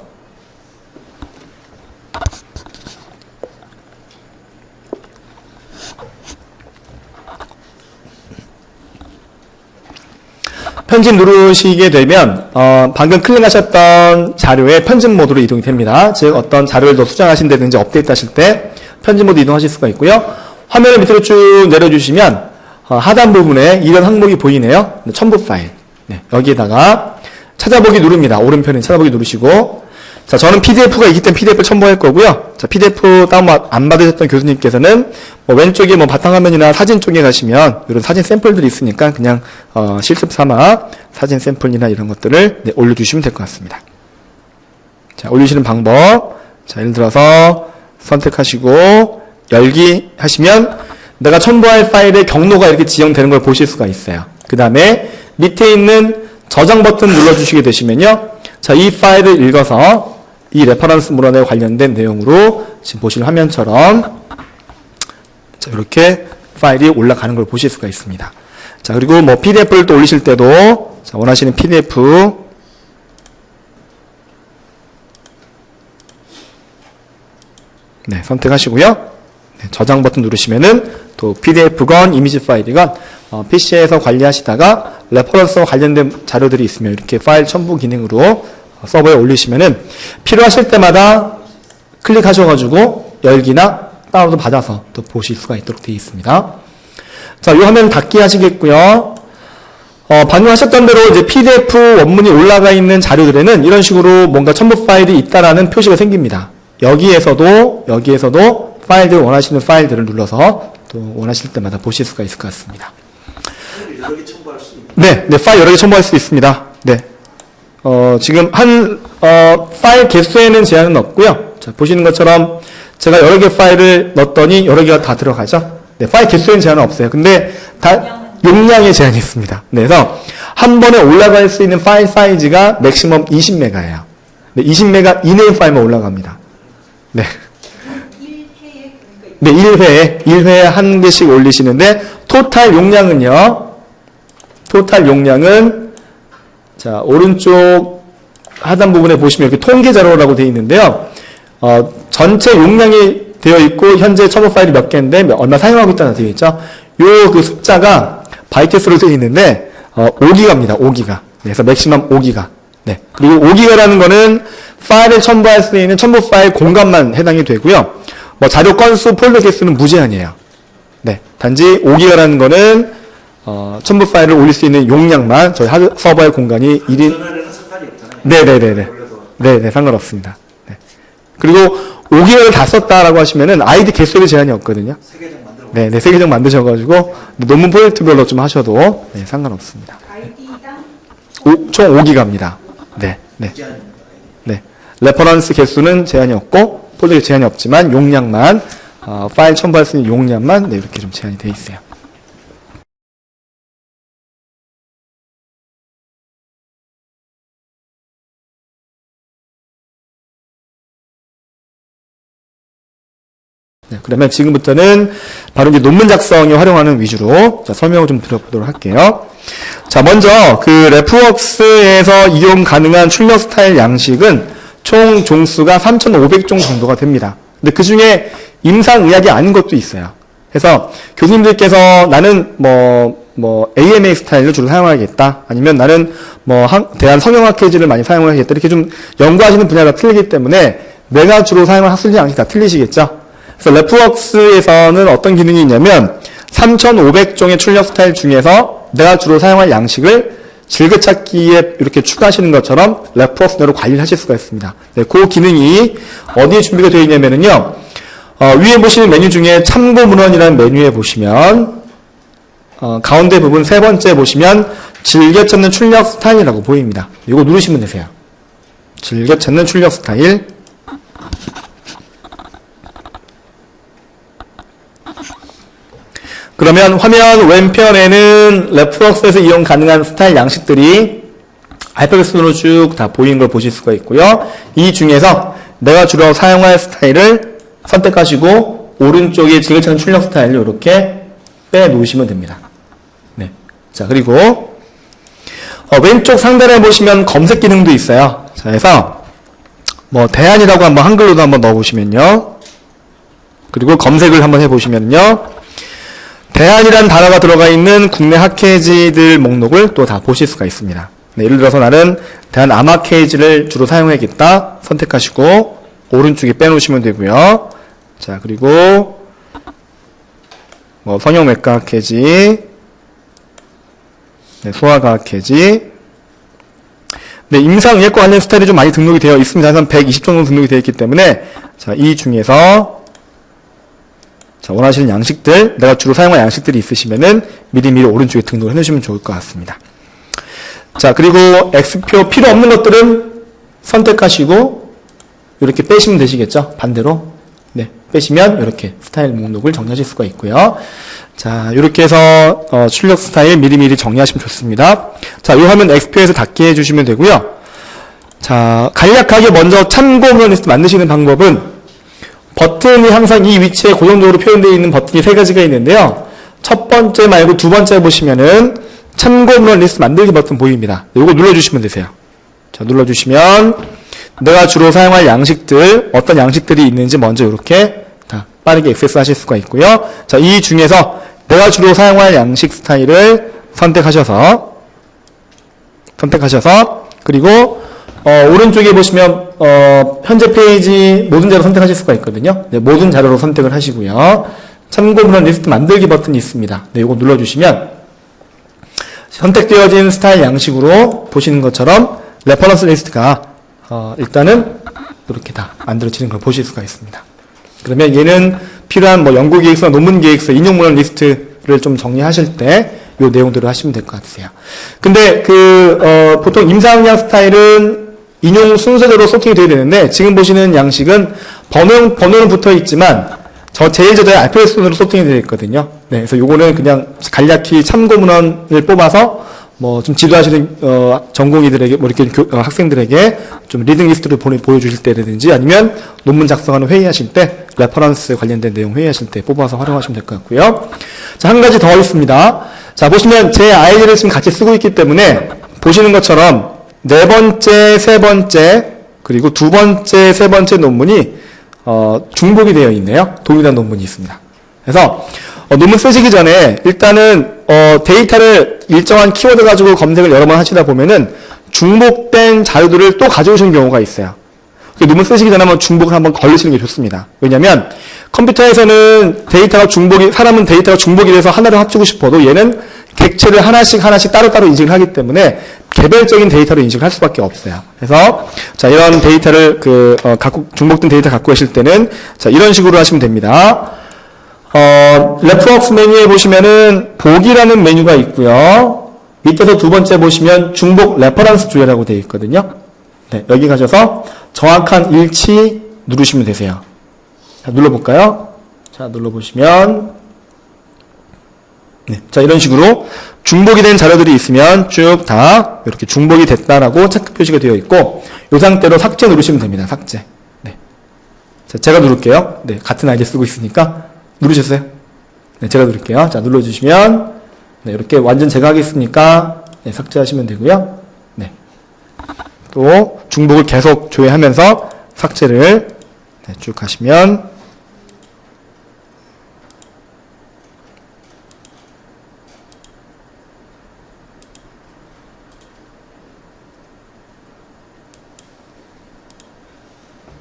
편집 누르시게 되면 방금 클릭하셨던 자료의 편집 모드로 이동이 됩니다. 즉 어떤 자료를 더 수정하신다든지 업데이트 하실 때 편집 모드 이동하실 수가 있고요. 화면을 밑으로 쭉 내려주시면 하단 부분에 이런 항목이 보이네요. 첨부 파일. 네, 여기에다가 찾아보기 누릅니다. 오른편에 찾아보기 누르시고, 자, 저는 PDF가 있기 때문에 PDF를 첨부할 거고요. 자, PDF 다운받 안 받으셨던 교수님께서는 왼쪽에 바탕화면이나 사진 쪽에 가시면 이런 사진 샘플들이 있으니까 그냥 실습 삼아 사진 샘플이나 이런 것들을 올려주시면 될 것 같습니다. 자, 올리시는 방법. 자, 예를 들어서 선택하시고 열기 하시면 내가 첨부할 파일의 경로가 이렇게 지정되는 걸 보실 수가 있어요. 그 다음에 밑에 있는 저장 버튼 눌러주시게 되시면요. 자, 이 파일을 읽어서 이 레퍼런스 문헌에 관련된 내용으로 지금 보시는 화면처럼 자, 이렇게 파일이 올라가는 걸 보실 수가 있습니다. 자, 그리고 PDF를 또 올리실 때도 자, 원하시는 PDF 네, 선택하시고요. 네, 저장 버튼 누르시면은 또 PDF건 이미지 파일이건 PC에서 관리하시다가 레퍼런스와 관련된 자료들이 있으면 이렇게 파일 첨부 기능으로 서버에 올리시면은 필요하실 때마다 클릭하셔가지고 열기나 다운로드 받아서 또 보실 수가 있도록 되어 있습니다. 자, 이 화면 닫기 하시겠고요. 방금 하셨던 대로 이제 PDF 원문이 올라가 있는 자료들에는 이런 식으로 뭔가 첨부 파일이 있다라는 표시가 생깁니다. 여기에서도 파일들 원하시는 파일들을 눌러서 또 원하실 때마다 보실 수가 있을 것 같습니다. 여러 개 첨부할 수 있나요? 네, 파일 여러 개 첨부할 수 있습니다. 네. 지금 파일 개수에는 제한은 없고요. 자, 보시는 것처럼 제가 여러 개 파일을 넣었더니 여러 개가 다 들어가죠. 네, 파일 개수에는 제한은 없어요. 근데 다 용량에 제한이 있습니다. 네, 그래서 한 번에 올라갈 수 있는 파일 사이즈가 맥시멈 20메가예요. 네, 20메가 이내의 파일만 올라갑니다. 네. 네, 1회에 한 개씩 올리시는데, 토탈 용량은, 자, 오른쪽 하단 부분에 보시면 이렇게 통계 자료라고 되어 있는데요. 전체 용량이 되어 있고, 현재 첨부 파일이 몇 개인데, 얼마 사용하고 있다고 되어 있죠. 그 숫자가 바이트수로 되어 있는데, 5기가입니다, 5기가. 네, 그래서 맥시멈 5기가. 네. 그리고 5기가라는 거는 파일을 첨부할 수 있는 첨부 파일 공간만 해당이 되고요. 자료 건수, 폴더 개수는 무제한이에요. 네. 단지 5기가라는 거는, 첨부 파일을 올릴 수 있는 용량만, 저희 서버의 공간이 1인. 전화에는 상관이 없잖아요. 네네네네. 네네, 상관없습니다. 네. 그리고 5기가를 다 썼다라고 하시면은 아이디 개수에 제한이 없거든요. 세 계정 만들어. 네, 세 계정 만드셔가지고, 논문 프로젝트별로 좀 하셔도, 네, 상관없습니다. 아이디당 총 5기가입니다. 네, 네. 네. 레퍼런스 개수는 제한이 없고, 폴더 제한이 없지만, 용량만, 파일 첨부할 수 있는 용량만, 네, 이렇게 좀 제한이 되어 있어요. 네, 그러면 지금부터는 바로 이제 논문 작성에 활용하는 위주로 설명을 좀 드려보도록 할게요. 자, 먼저 그 레프웍스에서 이용 가능한 출력 스타일 양식은 총 종수가 3,500종 정도가 됩니다. 근데 그 중에 임상의학이 아닌 것도 있어요. 그래서 교수님들께서 나는 뭐 AMA 스타일을 주로 사용하겠다. 아니면 나는 뭐 대한 성형학 케이지를 많이 사용하겠다. 이렇게 좀 연구하시는 분야가 틀리기 때문에 내가 주로 사용한 학술지 양식 다 틀리시겠죠. 그래서 레프웍스에서는 어떤 기능이 있냐면 3,500종의 출력 스타일 중에서 내가 주로 사용할 양식을 즐겨찾기에 이렇게 추가하시는 것처럼 레프웍스 내로 관리를 하실 수가 있습니다. 네, 그 기능이 어디에 준비가 되어 있냐면요. 위에 보시는 메뉴 중에 참고 문헌이라는 메뉴에 보시면 가운데 부분 세 번째 보시면 즐겨 찾는 출력 스타일이라고 보입니다. 이거 누르시면 되세요. 즐겨 찾는 출력 스타일. 그러면 화면 왼편에는 레프웍스에서 이용 가능한 스타일 양식들이 알파벳 순으로 쭉 다 보이는 걸 보실 수가 있고요. 이 중에서 내가 주로 사용할 스타일을 선택하시고 오른쪽에 즐겨 찾는 출력 스타일을 이렇게 빼놓으시면 됩니다. 네. 자, 그리고 왼쪽 상단에 보시면 검색 기능도 있어요. 자, 그래서 뭐 대안이라고 한번 한글로도 한번 넣어보시면요. 그리고 검색을 한번 해보시면요. 대안이라는 단어가 들어가 있는 국내 학회지들 목록을 또 다 보실 수가 있습니다. 네, 예를 들어서 나는 대한 암학회지를 주로 사용하겠다 선택하시고 오른쪽에 빼놓으시면 되고요. 자, 그리고 뭐 성형외과 학회지, 네, 소아과 학회지, 네, 임상의학과 관련 스타일이 좀 많이 등록이 되어 있습니다. 한 120 정도 등록이 되어 있기 때문에 자, 이 중에서 자, 원하시는 양식들, 내가 주로 사용할 양식들이 있으시면은 미리미리 오른쪽에 등록을 해놓으시면 좋을 것 같습니다. 자, 그리고 X표 필요 없는 것들은 선택하시고 이렇게 빼시면 되시겠죠? 반대로. 네, 빼시면 이렇게 스타일 목록을 정리하실 수가 있고요. 자, 이렇게 해서 출력 스타일 미리미리 정리하시면 좋습니다. 자, 이 화면 X표에서 닫게 해주시면 되고요. 자, 간략하게 먼저 참고 문헌 리스트 만드시는 방법은 버튼이 항상 이 위치에 고정적으로 표현되어 있는 버튼이 세 가지가 있는데요. 첫 번째 말고 두 번째 보시면은 참고 문헌 리스트 만들기 버튼 보입니다. 이거 눌러주시면 되세요. 자, 눌러주시면 내가 주로 사용할 양식들, 어떤 양식들이 있는지 먼저 이렇게 다 빠르게 액세스 하실 수가 있고요. 자, 이 중에서 내가 주로 사용할 양식 스타일을 선택하셔서 그리고 오른쪽에 보시면 현재 페이지 모든 자료 선택하실 수가 있거든요. 네, 모든 자료로 선택을 하시고요. 참고 문헌 리스트 만들기 버튼이 있습니다. 네, 이거 눌러주시면 선택되어진 스타일 양식으로 보시는 것처럼 레퍼런스 리스트가 일단은 이렇게 다 만들어지는 걸 보실 수가 있습니다. 그러면 얘는 필요한 뭐 연구 계획서, 논문 계획서, 인용 문헌 리스트를 좀 정리하실 때 이 내용들을 하시면 될 것 같으세요. 근데 보통 임상의학 스타일은 인용 순서대로 소팅이 되어야 되는데 지금 보시는 양식은 번호는 붙어 있지만 제일 저자의 알파벳 순으로 소팅이 되어 있거든요. 네, 그래서 요거는 그냥 간략히 참고 문헌을 뽑아서 뭐 좀 지도하시는 전공의들에게 뭐 이렇게 학생들에게 좀 리딩 리스트를 보여주실 때라든지 아니면 논문 작성하는 회의하실 때 레퍼런스 관련된 내용 회의하실 때 뽑아서 활용하시면 될 것 같고요. 자, 한 가지 더 있습니다. 자, 보시면 제 아이디를 지금 같이 쓰고 있기 때문에 보시는 것처럼 네 번째, 세 번째, 그리고 두 번째, 세 번째 논문이 중복이 되어 있네요. 동일한 논문이 있습니다. 그래서 논문 쓰시기 전에 일단은 데이터를 일정한 키워드 가지고 검색을 여러 번 하시다 보면은 중복된 자료들을 또 가져오시는 경우가 있어요. 논문 쓰시기 전에 한번 중복을 한번 걸리시는 게 좋습니다. 왜냐면 컴퓨터에서는 사람은 데이터가 중복이 돼서 하나를 합치고 싶어도 얘는 객체를 하나씩 따로따로 인식을 하기 때문에 개별적인 데이터로 인식을 할 수밖에 없어요. 그래서 자, 이런 데이터를 중복된 데이터 갖고 계실 때는 자, 이런 식으로 하시면 됩니다. 레프웍스 메뉴에 보시면은 보기라는 메뉴가 있고요. 밑에서 두 번째 보시면 중복 레퍼런스 조회라고 되어 있거든요. 네, 여기 가셔서 정확한 일치 누르시면 되세요. 자, 눌러볼까요? 자, 눌러보시면 네, 자, 이런 식으로 중복이 된 자료들이 있으면 쭉 다 이렇게 중복이 됐다라고 체크 표시가 되어 있고 이 상태로 삭제 누르시면 됩니다. 삭제. 네. 자, 제가 누를게요. 네, 같은 아이디 쓰고 있으니까 누르셨어요? 네, 제가 누를게요. 자, 눌러주시면 네, 이렇게 완전 제가 하겠으니까 네, 삭제하시면 되고요. 네. 또 중복을 계속 조회하면서 삭제를 네, 쭉 하시면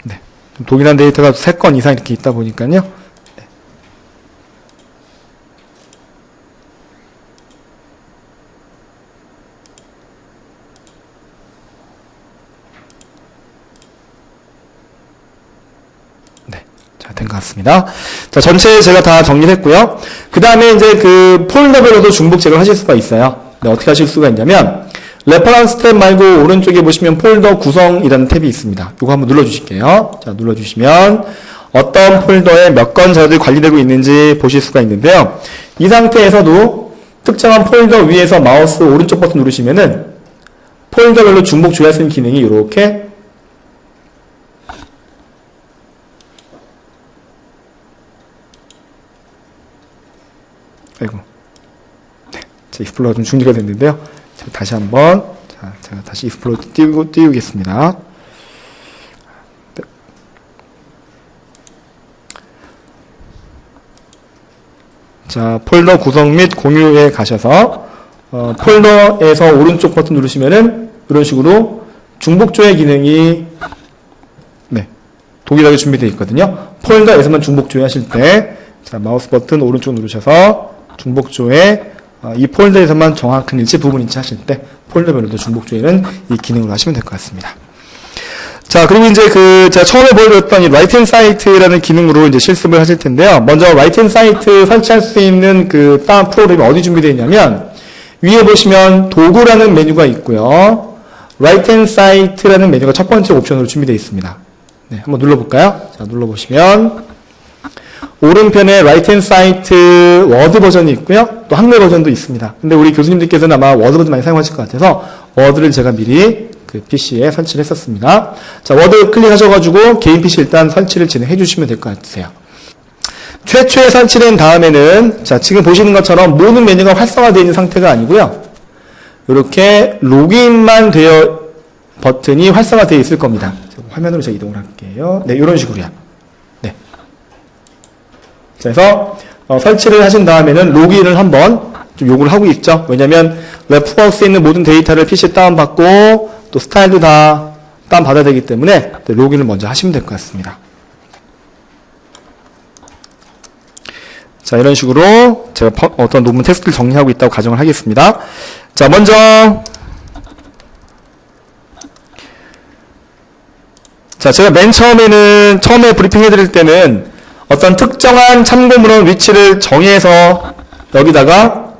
네. 좀 동일한 데이터가 3건 이상 이렇게 있다 보니까요. 네. 네. 자, 된 것 같습니다. 자, 전체 제가 다 정리했고요. 그 다음에 이제 그 폴더별로도 중복 제거를 하실 수가 있어요. 네, 어떻게 하실 수가 있냐면, 레퍼런스 탭 말고 오른쪽에 보시면 폴더 구성이라는 탭이 있습니다. 이거 한번 눌러주실게요. 자, 눌러주시면 어떤 폴더에 몇 건 자료들이 관리되고 있는지 보실 수가 있는데요. 이 상태에서도 특정한 폴더 위에서 마우스 오른쪽 버튼 누르시면은 폴더별로 중복 조회할 수 있는 기능이 이렇게 아이고. 네, 제 익스플로러가 좀 중지가 됐는데요. 다시 한번, 자, 제가 다시 익스플로러 띄우겠습니다. 네. 자, 폴더 구성 및 공유에 가셔서, 폴더에서 오른쪽 버튼 누르시면은, 이런 식으로 중복조회 기능이, 네, 동일하게 준비되어 있거든요. 폴더에서만 중복조회 하실 때, 자, 마우스 버튼 오른쪽 누르셔서, 중복조회, 이 폴더에서만 정확한 일치, 부분 일치 하실 때 폴더별로도 중복조회는 이 기능으로 하시면 될 것 같습니다. 자, 그리고 이제 제가 처음에 보여드렸던 이 라이트 앤 사이트라는 기능으로 이제 실습을 하실 텐데요. 먼저 라이트 앤 사이트 설치할 수 있는 다운 프로그램이 어디 준비되어 있냐면, 위에 보시면 도구라는 메뉴가 있고요. 라이트 앤 사이트라는 메뉴가 첫 번째 옵션으로 준비되어 있습니다. 네, 한번 눌러볼까요? 자, 눌러보시면, 오른편에 라이트 앤 사이트 워드 버전이 있고요. 또 한글 버전도 있습니다. 근데 우리 교수님들께서는 아마 워드 버전 많이 사용하실 것 같아서 워드를 제가 미리 그 PC에 설치를 했었습니다. 자, 워드 클릭하셔가지고 개인 PC 일단 설치를 진행해 주시면 될 것 같으세요. 최초에 설치된 다음에는 자, 지금 보시는 것처럼 모든 메뉴가 활성화되어 있는 상태가 아니고요. 이렇게 로그인만 되어 버튼이 활성화되어 있을 겁니다. 화면으로 제가 이동을 할게요. 네, 이런 식으로요. 그래서 설치를 하신 다음에는 로그인을 한번 좀 요구를 하고 있죠. 왜냐하면 웹워크스에 있는 모든 데이터를 PC에 다운받고 또 스타일도 다 다운받아야 되기 때문에 로그인을 먼저 하시면 될 것 같습니다. 자, 이런 식으로 제가 어떤 논문 텍스트를 정리하고 있다고 가정을 하겠습니다. 자, 먼저 자, 제가 맨 처음에 브리핑 해드릴 때는 어떤 특정한 참고문헌 위치를 정해서 여기다가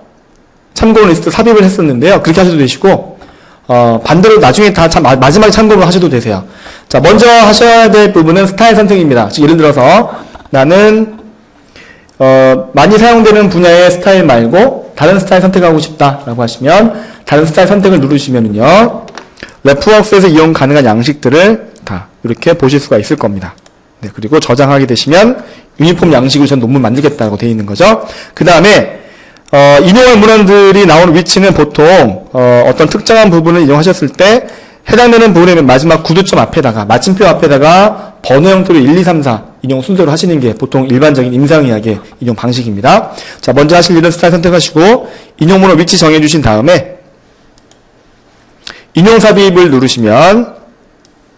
참고문 리스트 삽입을 했었는데요. 그렇게 하셔도 되시고, 반대로 나중에 다 마지막에 참고문을 하셔도 되세요. 자, 먼저 하셔야 될 부분은 스타일 선택입니다. 즉, 예를 들어서 나는 많이 사용되는 분야의 스타일 말고 다른 스타일 선택하고 싶다라고 하시면 다른 스타일 선택을 누르시면은요, 웹워크스에서 이용 가능한 양식들을 다 이렇게 보실 수가 있을 겁니다. 네, 그리고 저장하게 되시면 유니폼 양식으로 전 논문 만들겠다고 되어 있는 거죠. 그 다음에 인용할 문헌들이 나오는 위치는 보통 어떤 특정한 부분을 인용하셨을 때 해당되는 부분의 마지막 구두점 앞에다가 마침표 앞에다가 번호 형태로 1, 2, 3, 4 인용 순서로 하시는 게 보통 일반적인 임상의학의 인용 방식입니다. 자, 먼저 하실 일은 스타일 선택하시고 인용 문헌 위치 정해주신 다음에 인용 삽입을 누르시면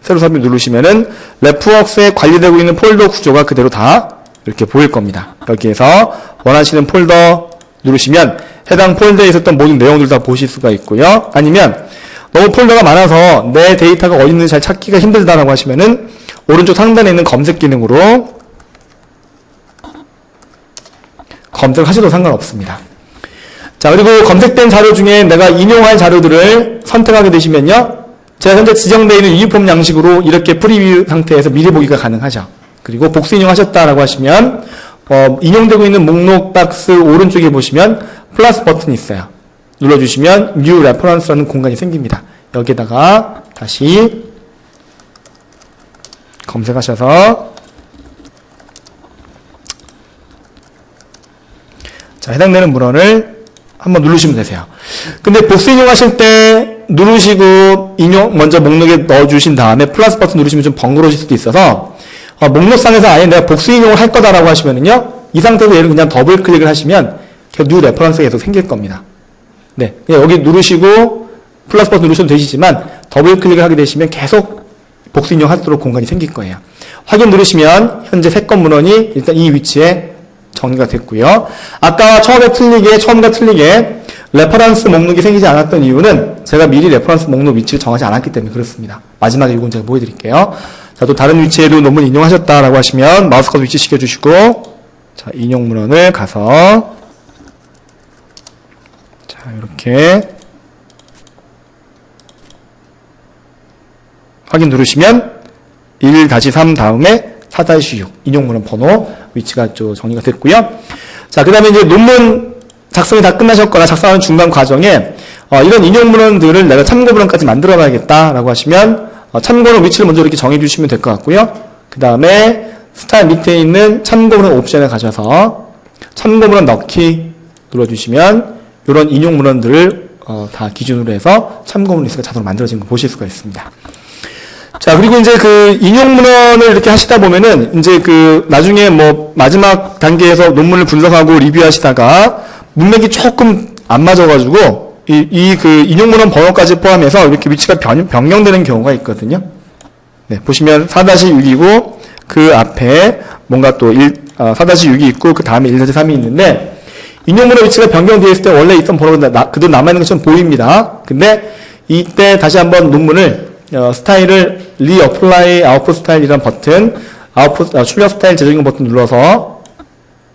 새로 삽입 누르시면은 랩워크스에 관리되고 있는 폴더 구조가 그대로 다 이렇게 보일 겁니다. 여기에서 원하시는 폴더 누르시면 해당 폴더에 있었던 모든 내용들 다 보실 수가 있고요. 아니면 너무 폴더가 많아서 내 데이터가 어디 있는지 잘 찾기가 힘들다라고 하시면은 오른쪽 상단에 있는 검색 기능으로 검색을 하셔도 상관없습니다. 자, 그리고 검색된 자료 중에 내가 인용할 자료들을 선택하게 되시면요. 제가 현재 지정되어 있는 유니폼 양식으로 이렇게 프리뷰 상태에서 미리 보기가 가능하죠. 그리고 복수 인용하셨다라고 하시면 인용되고 있는 목록 박스 오른쪽에 보시면 플러스 버튼이 있어요. 눌러주시면 New Reference라는 공간이 생깁니다. 여기에다가 다시 검색하셔서 자, 해당되는 문헌을 한번 누르시면 되세요. 근데 복수 인용하실 때 누르시고 인용 먼저 목록에 넣어주신 다음에 플러스 버튼 누르시면 좀 번거로우실 수도 있어서 목록상에서 아예 내가 복수 인용을 할 거다라고 하시면은요, 이 상태에서 얘를 그냥 더블 클릭을 하시면 계속 뉴 레퍼런스가 계속 생길 겁니다. 네, 그냥 여기 누르시고 플러스 버튼 누르셔도 되시지만 더블 클릭을 하게 되시면 계속 복수 인용하도록 공간이 생길 거예요. 확인 누르시면 현재 3건 문헌이 일단 이 위치에 정리가 됐고요. 아까 처음과 틀리게 레퍼런스 목록이 생기지 않았던 이유는 제가 미리 레퍼런스 목록 위치를 정하지 않았기 때문에 그렇습니다. 마지막에 이건 제가 보여드릴게요. 자, 또 다른 위치에도 논문 인용하셨다라고 하시면 마우스 커서 위치 시켜주시고, 자, 인용 문헌을 가서, 자, 이렇게 확인 누르시면 1-3 다음에 4-6 인용 문헌 번호 위치가 좀 정리가 됐고요. 자, 그 다음에 이제 논문 작성이 다 끝나셨거나 작성하는 중간 과정에 이런 인용 문헌들을 내가 참고 문헌까지 만들어 봐야겠다라고 하시면 참고문 위치를 먼저 이렇게 정해 주시면 될 것 같고요. 그 다음에 스타일 밑에 있는 참고문헌 옵션을 가셔서 참고문헌 넣기 눌러주시면 이런 인용 문헌들을 다 기준으로 해서 참고문 리스트가 자동으로 만들어진 거 보실 수가 있습니다. 자, 그리고 이제 그 인용 문헌을 이렇게 하시다 보면은 이제 그 나중에 뭐 마지막 단계에서 논문을 분석하고 리뷰하시다가 문맥이 조금 안 맞아가지고 이 그 인용 문헌 번호까지 포함해서 이렇게 위치가 변경되는 경우가 있거든요. 네, 보시면 4-6이고 그 앞에 뭔가 또 4-6이 있고 그 다음에 1-3이 있는데 인용 문헌 위치가 변경되어 있을 때 원래 있던 번호가 그대로 남아있는 것처럼 보입니다. 근데 이때 다시 한번 논문을 스타일을 리어플라이 아웃풋 스타일이라는 버튼, 출력 스타일 재적용 버튼 눌러서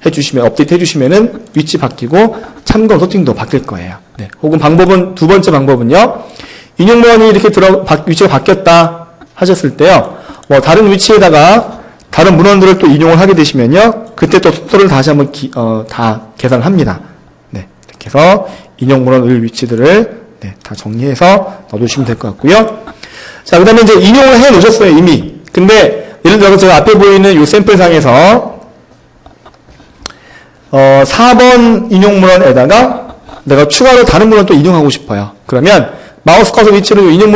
해주시면, 업데이트 해주시면은 위치 바뀌고 참고 소팅도 바뀔 거예요. 네. 혹은 방법은, 두 번째 방법은요, 인용 문헌이 이렇게 위치가 바뀌었다 하셨을 때요, 뭐 다른 위치에다가 다른 문헌들을 또 인용을 하게 되시면요, 그때 또 속도를 다시 한번 다 계산을 합니다. 네. 이렇게 해서 인용 문헌 위치들을 네, 다 정리해서 넣어두시면 될 것 같고요. 자, 그 다음에 이제 인용을 해 놓으셨어요, 이미. 근데, 예를 들어서 제가 앞에 보이는 이 샘플상에서, 4번 인용 문헌에다가 내가 추가로 다른 문헌 또 인용하고 싶어요. 그러면, 마우스 커서 위치로 인용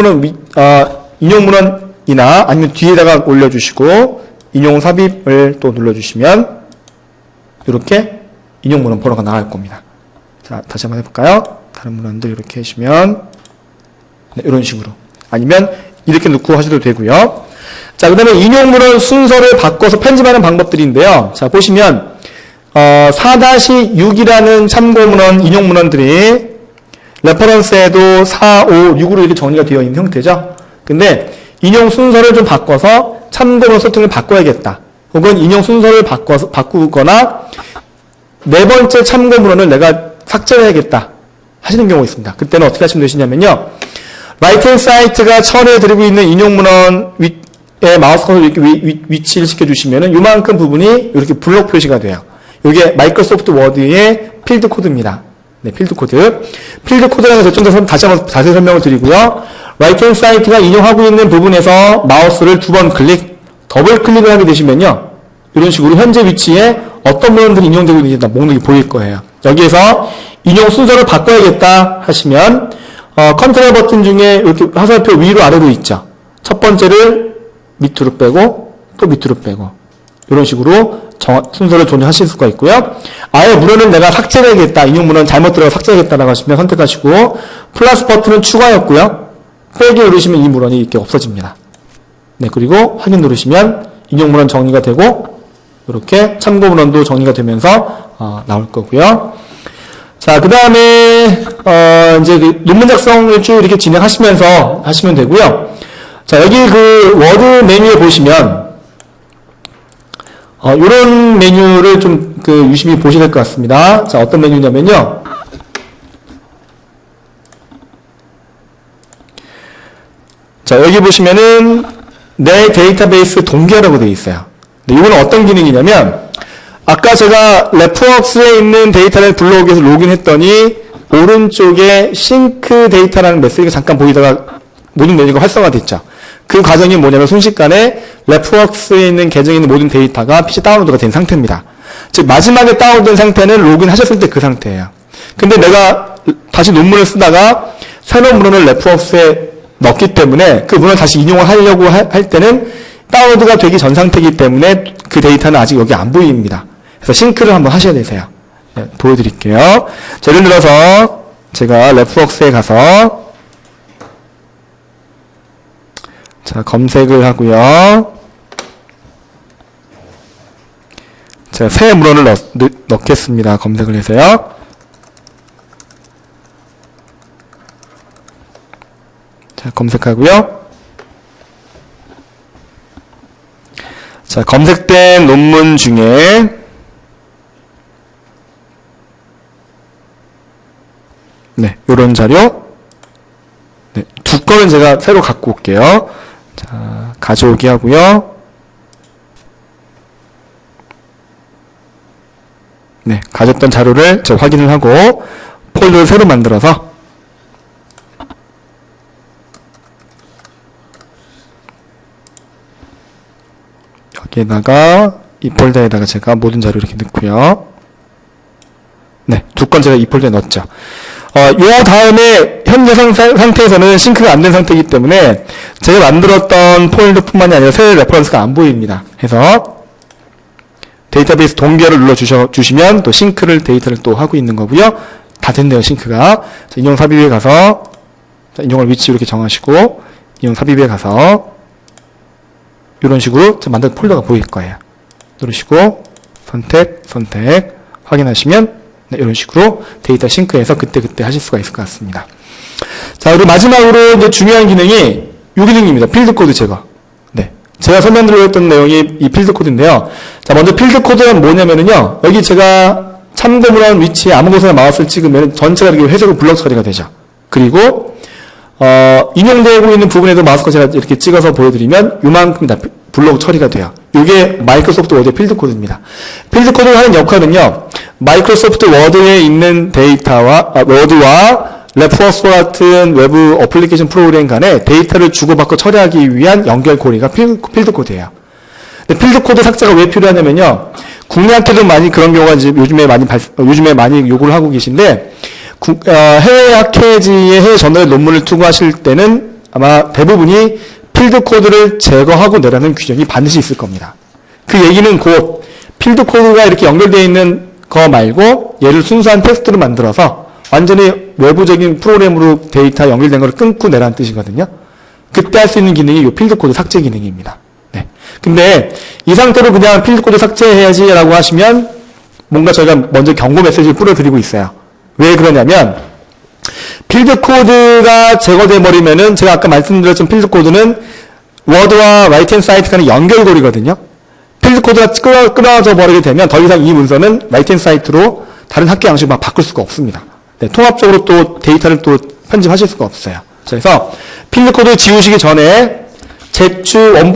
문헌이나 아니면 뒤에다가 올려주시고, 인용 삽입을 또 눌러주시면, 이렇게 인용 문헌 번호가 나갈 겁니다. 자, 다시 한번 해볼까요? 다른 문헌들 이렇게 하시면, 네, 이런 식으로. 아니면, 이렇게 넣고 하셔도 되고요. 자, 그 다음에 인용 문헌 순서를 바꿔서 편집하는 방법들인데요. 자, 보시면 4-6이라는 참고 문헌, 인용 문헌들이 레퍼런스에도 4, 5, 6으로 이렇게 정리가 되어 있는 형태죠. 근데 인용 순서를 좀 바꿔서 참고 문헌 세팅을 바꿔야겠다. 혹은 인용 순서를 바꾸거나 네 번째 참고 문헌을 내가 삭제해야겠다 하시는 경우가 있습니다. 그때는 어떻게 하시면 되시냐면요. 라이트 사이트가 처리해드리고 있는 인용 문헌에 마우스 커서 이렇게 위치를 시켜주시면은 요만큼 부분이 이렇게 블록 표시가 돼요. 이게 마이크로소프트 워드의 필드 코드입니다. 네, 필드 코드. 필드 코드라는 것 좀 다시 한번 자세히 설명을 드리고요. 라이트 사이트가 인용하고 있는 부분에서 마우스를 2번 클릭, 더블 클릭을 하게 되시면요. 이런 식으로 현재 위치에 어떤 문헌들이 인용되고 있는지 목록이 보일 거예요. 여기에서 인용 순서를 바꿔야겠다 하시면 컨트롤 버튼 중에 이렇게 화살표 위로 아래로 있죠. 첫 번째를 밑으로 빼고 또 밑으로 빼고 이런 식으로 순서를 조정하실 수가 있고요. 아예 문헌을 내가 삭제해야겠다. 인용 문헌 잘못 들어가 삭제하겠다라고 하시면 선택하시고 플러스 버튼은 추가였고요. 빼기 누르시면 이 문헌이 이렇게 없어집니다. 네, 그리고 확인 누르시면 인용 문헌 정리가 되고 이렇게 참고 문헌도 정리가 되면서 나올 거고요. 자, 그 다음에, 이제 그 논문 작성을 쭉 이렇게 진행하시면서 하시면 되고요. 자, 여기 그 워드 메뉴에 보시면, 요런 메뉴를 좀 유심히 보셔야 될 것 같습니다. 자, 어떤 메뉴냐면요. 자, 여기 보시면은, 내 데이터베이스 동기화라고 되어 있어요. 근데 이거는 어떤 기능이냐면, 아까 제가 레프웍스에 있는 데이터를 불러오기 위해서 로그인했더니 오른쪽에 싱크 데이터라는 메시지가 잠깐 보이다가 모든 메뉴가 활성화됐죠. 그 과정이 뭐냐면 순식간에 레프웍스에 있는 계정에 있는 모든 데이터가 PC 다운로드가 된 상태입니다. 즉 마지막에 다운된 상태는 로그인하셨을 때 그 상태예요. 근데 내가 다시 논문을 쓰다가 새로운 문헌을 레프웍스에 넣기 때문에 그 문헌을 다시 인용을 하려고 할 때는 다운로드가 되기 전 상태이기 때문에 그 데이터는 아직 여기 안 보입니다. 그래서 싱크를 한번 하셔야 되세요. 네, 보여드릴게요. 자, 예를 들어서 제가 레프웍스에 가서 자, 검색을 하고요. 제가 새 문헌을 넣겠습니다. 검색을 해서요. 자, 검색하고요. 자, 검색된 논문 중에 네, 요런 자료 네, 두 건은 제가 새로 갖고 올게요. 자, 가져오기 하고요. 네, 가졌던 자료를 제가 확인을 하고 폴더를 새로 만들어서 여기에다가 이 폴더에다가 제가 모든 자료 이렇게 넣고요. 네, 두 건 제가 이 폴더에 넣었죠. 요 다음에 현재 상태에서는 싱크가 안 된 상태이기 때문에 제가 만들었던 폴더뿐만이 아니라 새 레퍼런스가 안 보입니다. 해서 데이터베이스 동결을 눌러주시면 또 싱크를 데이터를 또 하고 있는 거고요. 다 됐네요, 싱크가. 자, 인용 삽입에 가서 자, 인용을 위치 이렇게 정하시고 인용 삽입에 가서 이런 식으로 만든 폴더가 보일 거예요. 누르시고 선택 확인하시면 네, 이런 식으로 데이터 싱크해서 그때그때 하실 수가 있을 것 같습니다. 자, 그리고 마지막으로 이제 중요한 기능이 이 기능입니다. 필드 코드 제거. 네. 제가 설명드렸던 내용이 이 필드 코드인데요. 자, 먼저 필드 코드는 뭐냐면은요. 여기 제가 참고문헌 위치에 아무 곳에나 마우스를 찍으면 전체가 이렇게 회색으로 블럭 처리가 되죠. 그리고, 인용되고 있는 부분에도 마우스가 제가 이렇게 찍어서 보여드리면 요만큼 다 블록 처리가 돼요. 이게 마이크로소프트 워드의 필드 코드입니다. 필드 코드가 하는 역할은요, 마이크로소프트 워드에 있는 데이터와, 워드와 레퍼런스와 같은 외부 어플리케이션 프로그램 간에 데이터를 주고받고 처리하기 위한 연결고리가 필드 코드예요. 근데 필드 코드 삭제가 왜 필요하냐면요, 국내한테도 많이 그런 경우가 이제 요즘에 많이 요구를 하고 계신데, 해외 학회지에 해외 저널 논문을 투고하실 때는 아마 대부분이 필드 코드를 제거하고 내라는 규정이 반드시 있을 겁니다. 그 얘기는 곧 필드 코드가 이렇게 연결되어 있는 거 말고 얘를 순수한 텍스트로 만들어서 완전히 외부적인 프로그램으로 데이터 연결된 걸 끊고 내라는 뜻이거든요. 그때 할 수 있는 기능이 이 필드 코드 삭제 기능입니다. 네. 근데 이 상태로 그냥 필드 코드 삭제해야지라고 하시면 뭔가 저희가 먼저 경고 메시지를 뿌려드리고 있어요. 왜 그러냐면 필드 코드가 제거돼 버리면은 제가 아까 말씀드렸던 필드 코드는 워드와 라이트 앤 사이트 간의 연결고리거든요. 필드 코드가 끊어져 버리게 되면 더 이상 이 문서는 라이트 앤 사이트로 다른 학교 양식으로 바꿀 수가 없습니다. 네, 통합적으로 또 데이터를 또 편집하실 수가 없어요. 그래서 필드 코드 지우시기 전에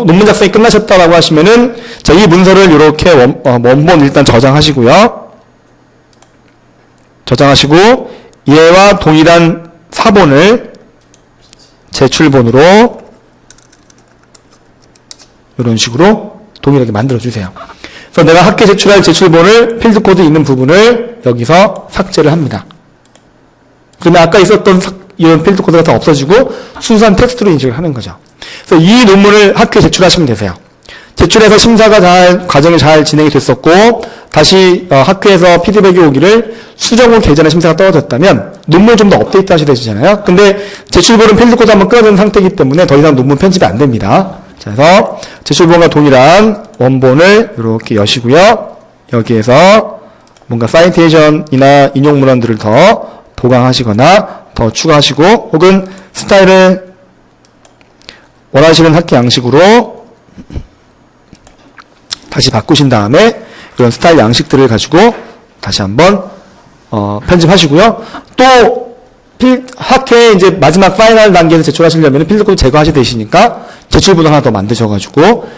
논문 작성이 끝나셨다라고 하시면은 자, 이 문서를 이렇게 원본 일단 저장하시고요. 저장하시고 얘와 동일한 사본을 제출본으로 이런 식으로 동일하게 만들어주세요. 그래서 내가 학교에 제출할 제출본을 필드 코드 있는 부분을 여기서 삭제를 합니다. 그러면 아까 있었던 이런 필드 코드가 다 없어지고 순수한 텍스트로 인식을 하는 거죠. 그래서 이 논문을 학교에 제출하시면 되세요. 제출해서 심사가 과정이 잘 진행이 됐었고 다시 학교에서 피드백이 오기를 수정 후 개전의 심사가 떨어졌다면 논문을 좀 더 업데이트 하셔야 되잖아요. 근데 제출본은 필드 코드 한번 끊어진 상태이기 때문에 더 이상 논문 편집이 안 됩니다. 자, 그래서 제출본과 동일한 원본을 이렇게 여시고요. 여기에서 뭔가 사이테이션이나 인용 문헌들을 더 보강하시거나 더 추가하시고 혹은 스타일을 원하시는 학기 양식으로 다시 바꾸신 다음에 이런 스타일 양식들을 가지고 다시 한번 편집하시고요. 또 학회 이제 마지막 파이널 단계에서 제출하시려면 필드 코드 제거하셔야 되시니까 제출본 하나 더 만드셔가지고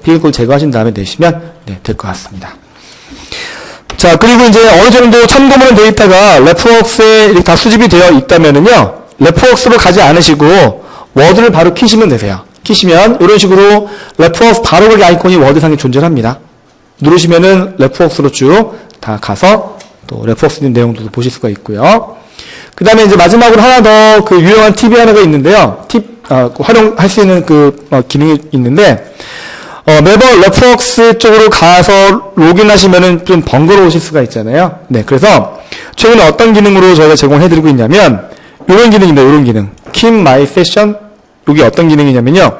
필드 코드 제거하신 다음에 내시면 네, 될 것 같습니다. 자, 그리고 이제 어느 정도 참고문헌 데이터가 레프웍스에 이렇게 다 수집이 되어 있다면은요, 레프웍스로 가지 않으시고 워드를 바로 키시면 되세요. 키시면 이런 식으로 레프웍스 바로 거기 아이콘이 워드상에 존재합니다. 누르시면은 레프웍스로 쭉 다 가서 또 레프웍스 내용도 보실 수가 있고요. 그 다음에 이제 마지막으로 하나 더 그 유용한 팁이 하나가 있는데요. 활용할 수 있는 기능이 있는데, 매번 레프웍스 쪽으로 가서 로그인하시면은 좀 번거로우실 수가 있잖아요. 네, 그래서 최근에 어떤 기능으로 저희가 제공해드리고 있냐면, 이런 기능입니다. 이런 기능. Keep My Session. 이게 어떤 기능이냐면요.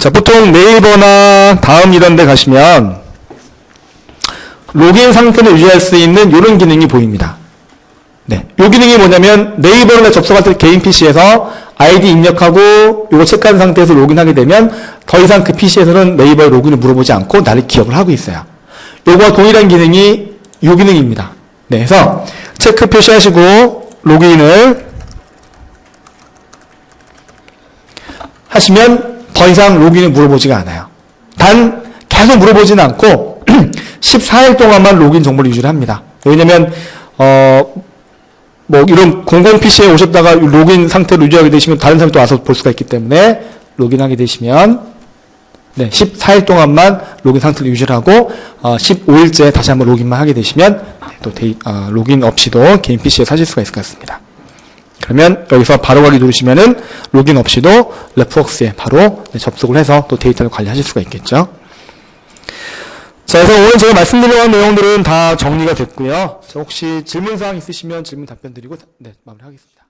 자, 보통 네이버나 다음 이런 데 가시면 로그인 상태를 유지할 수 있는 이런 기능이 보입니다. 네. 요 기능이 뭐냐면 네이버를 접속할 때 개인 PC에서 아이디 입력하고 요거 체크한 상태에서 로그인하게 되면 더 이상 그 PC에서는 네이버에 로그인을 물어보지 않고 나를 기억을 하고 있어요. 요거와 동일한 기능이 요 기능입니다. 네. 그래서 체크 표시하시고 로그인을 하시면 더 이상 로그인을 물어보지가 않아요. 단 계속 물어보지는 않고 14일 동안만 로그인 정보를 유지를 합니다. 왜냐면 뭐 이런 공공 PC에 오셨다가 로그인 상태로 유지하게 되시면 다른 사람이 또 와서 볼 수가 있기 때문에 로그인하게 되시면 네, 14일 동안만 로그인 상태를 유지를 하고 15일째 다시 한번 로그인만 하게 되시면 또 로그인 없이도 개인 PC에 사실 수가 있을 것 같습니다. 그러면 여기서 바로 가기 누르시면은 로그인 없이도 레프웍스에 바로 접속을 해서 또 데이터를 관리하실 수가 있겠죠. 자, 그래서 오늘 제가 말씀드리려고 한 내용들은 다 정리가 됐고요. 자, 혹시 질문사항 있으시면 질문 답변 드리고, 네, 마무리하겠습니다.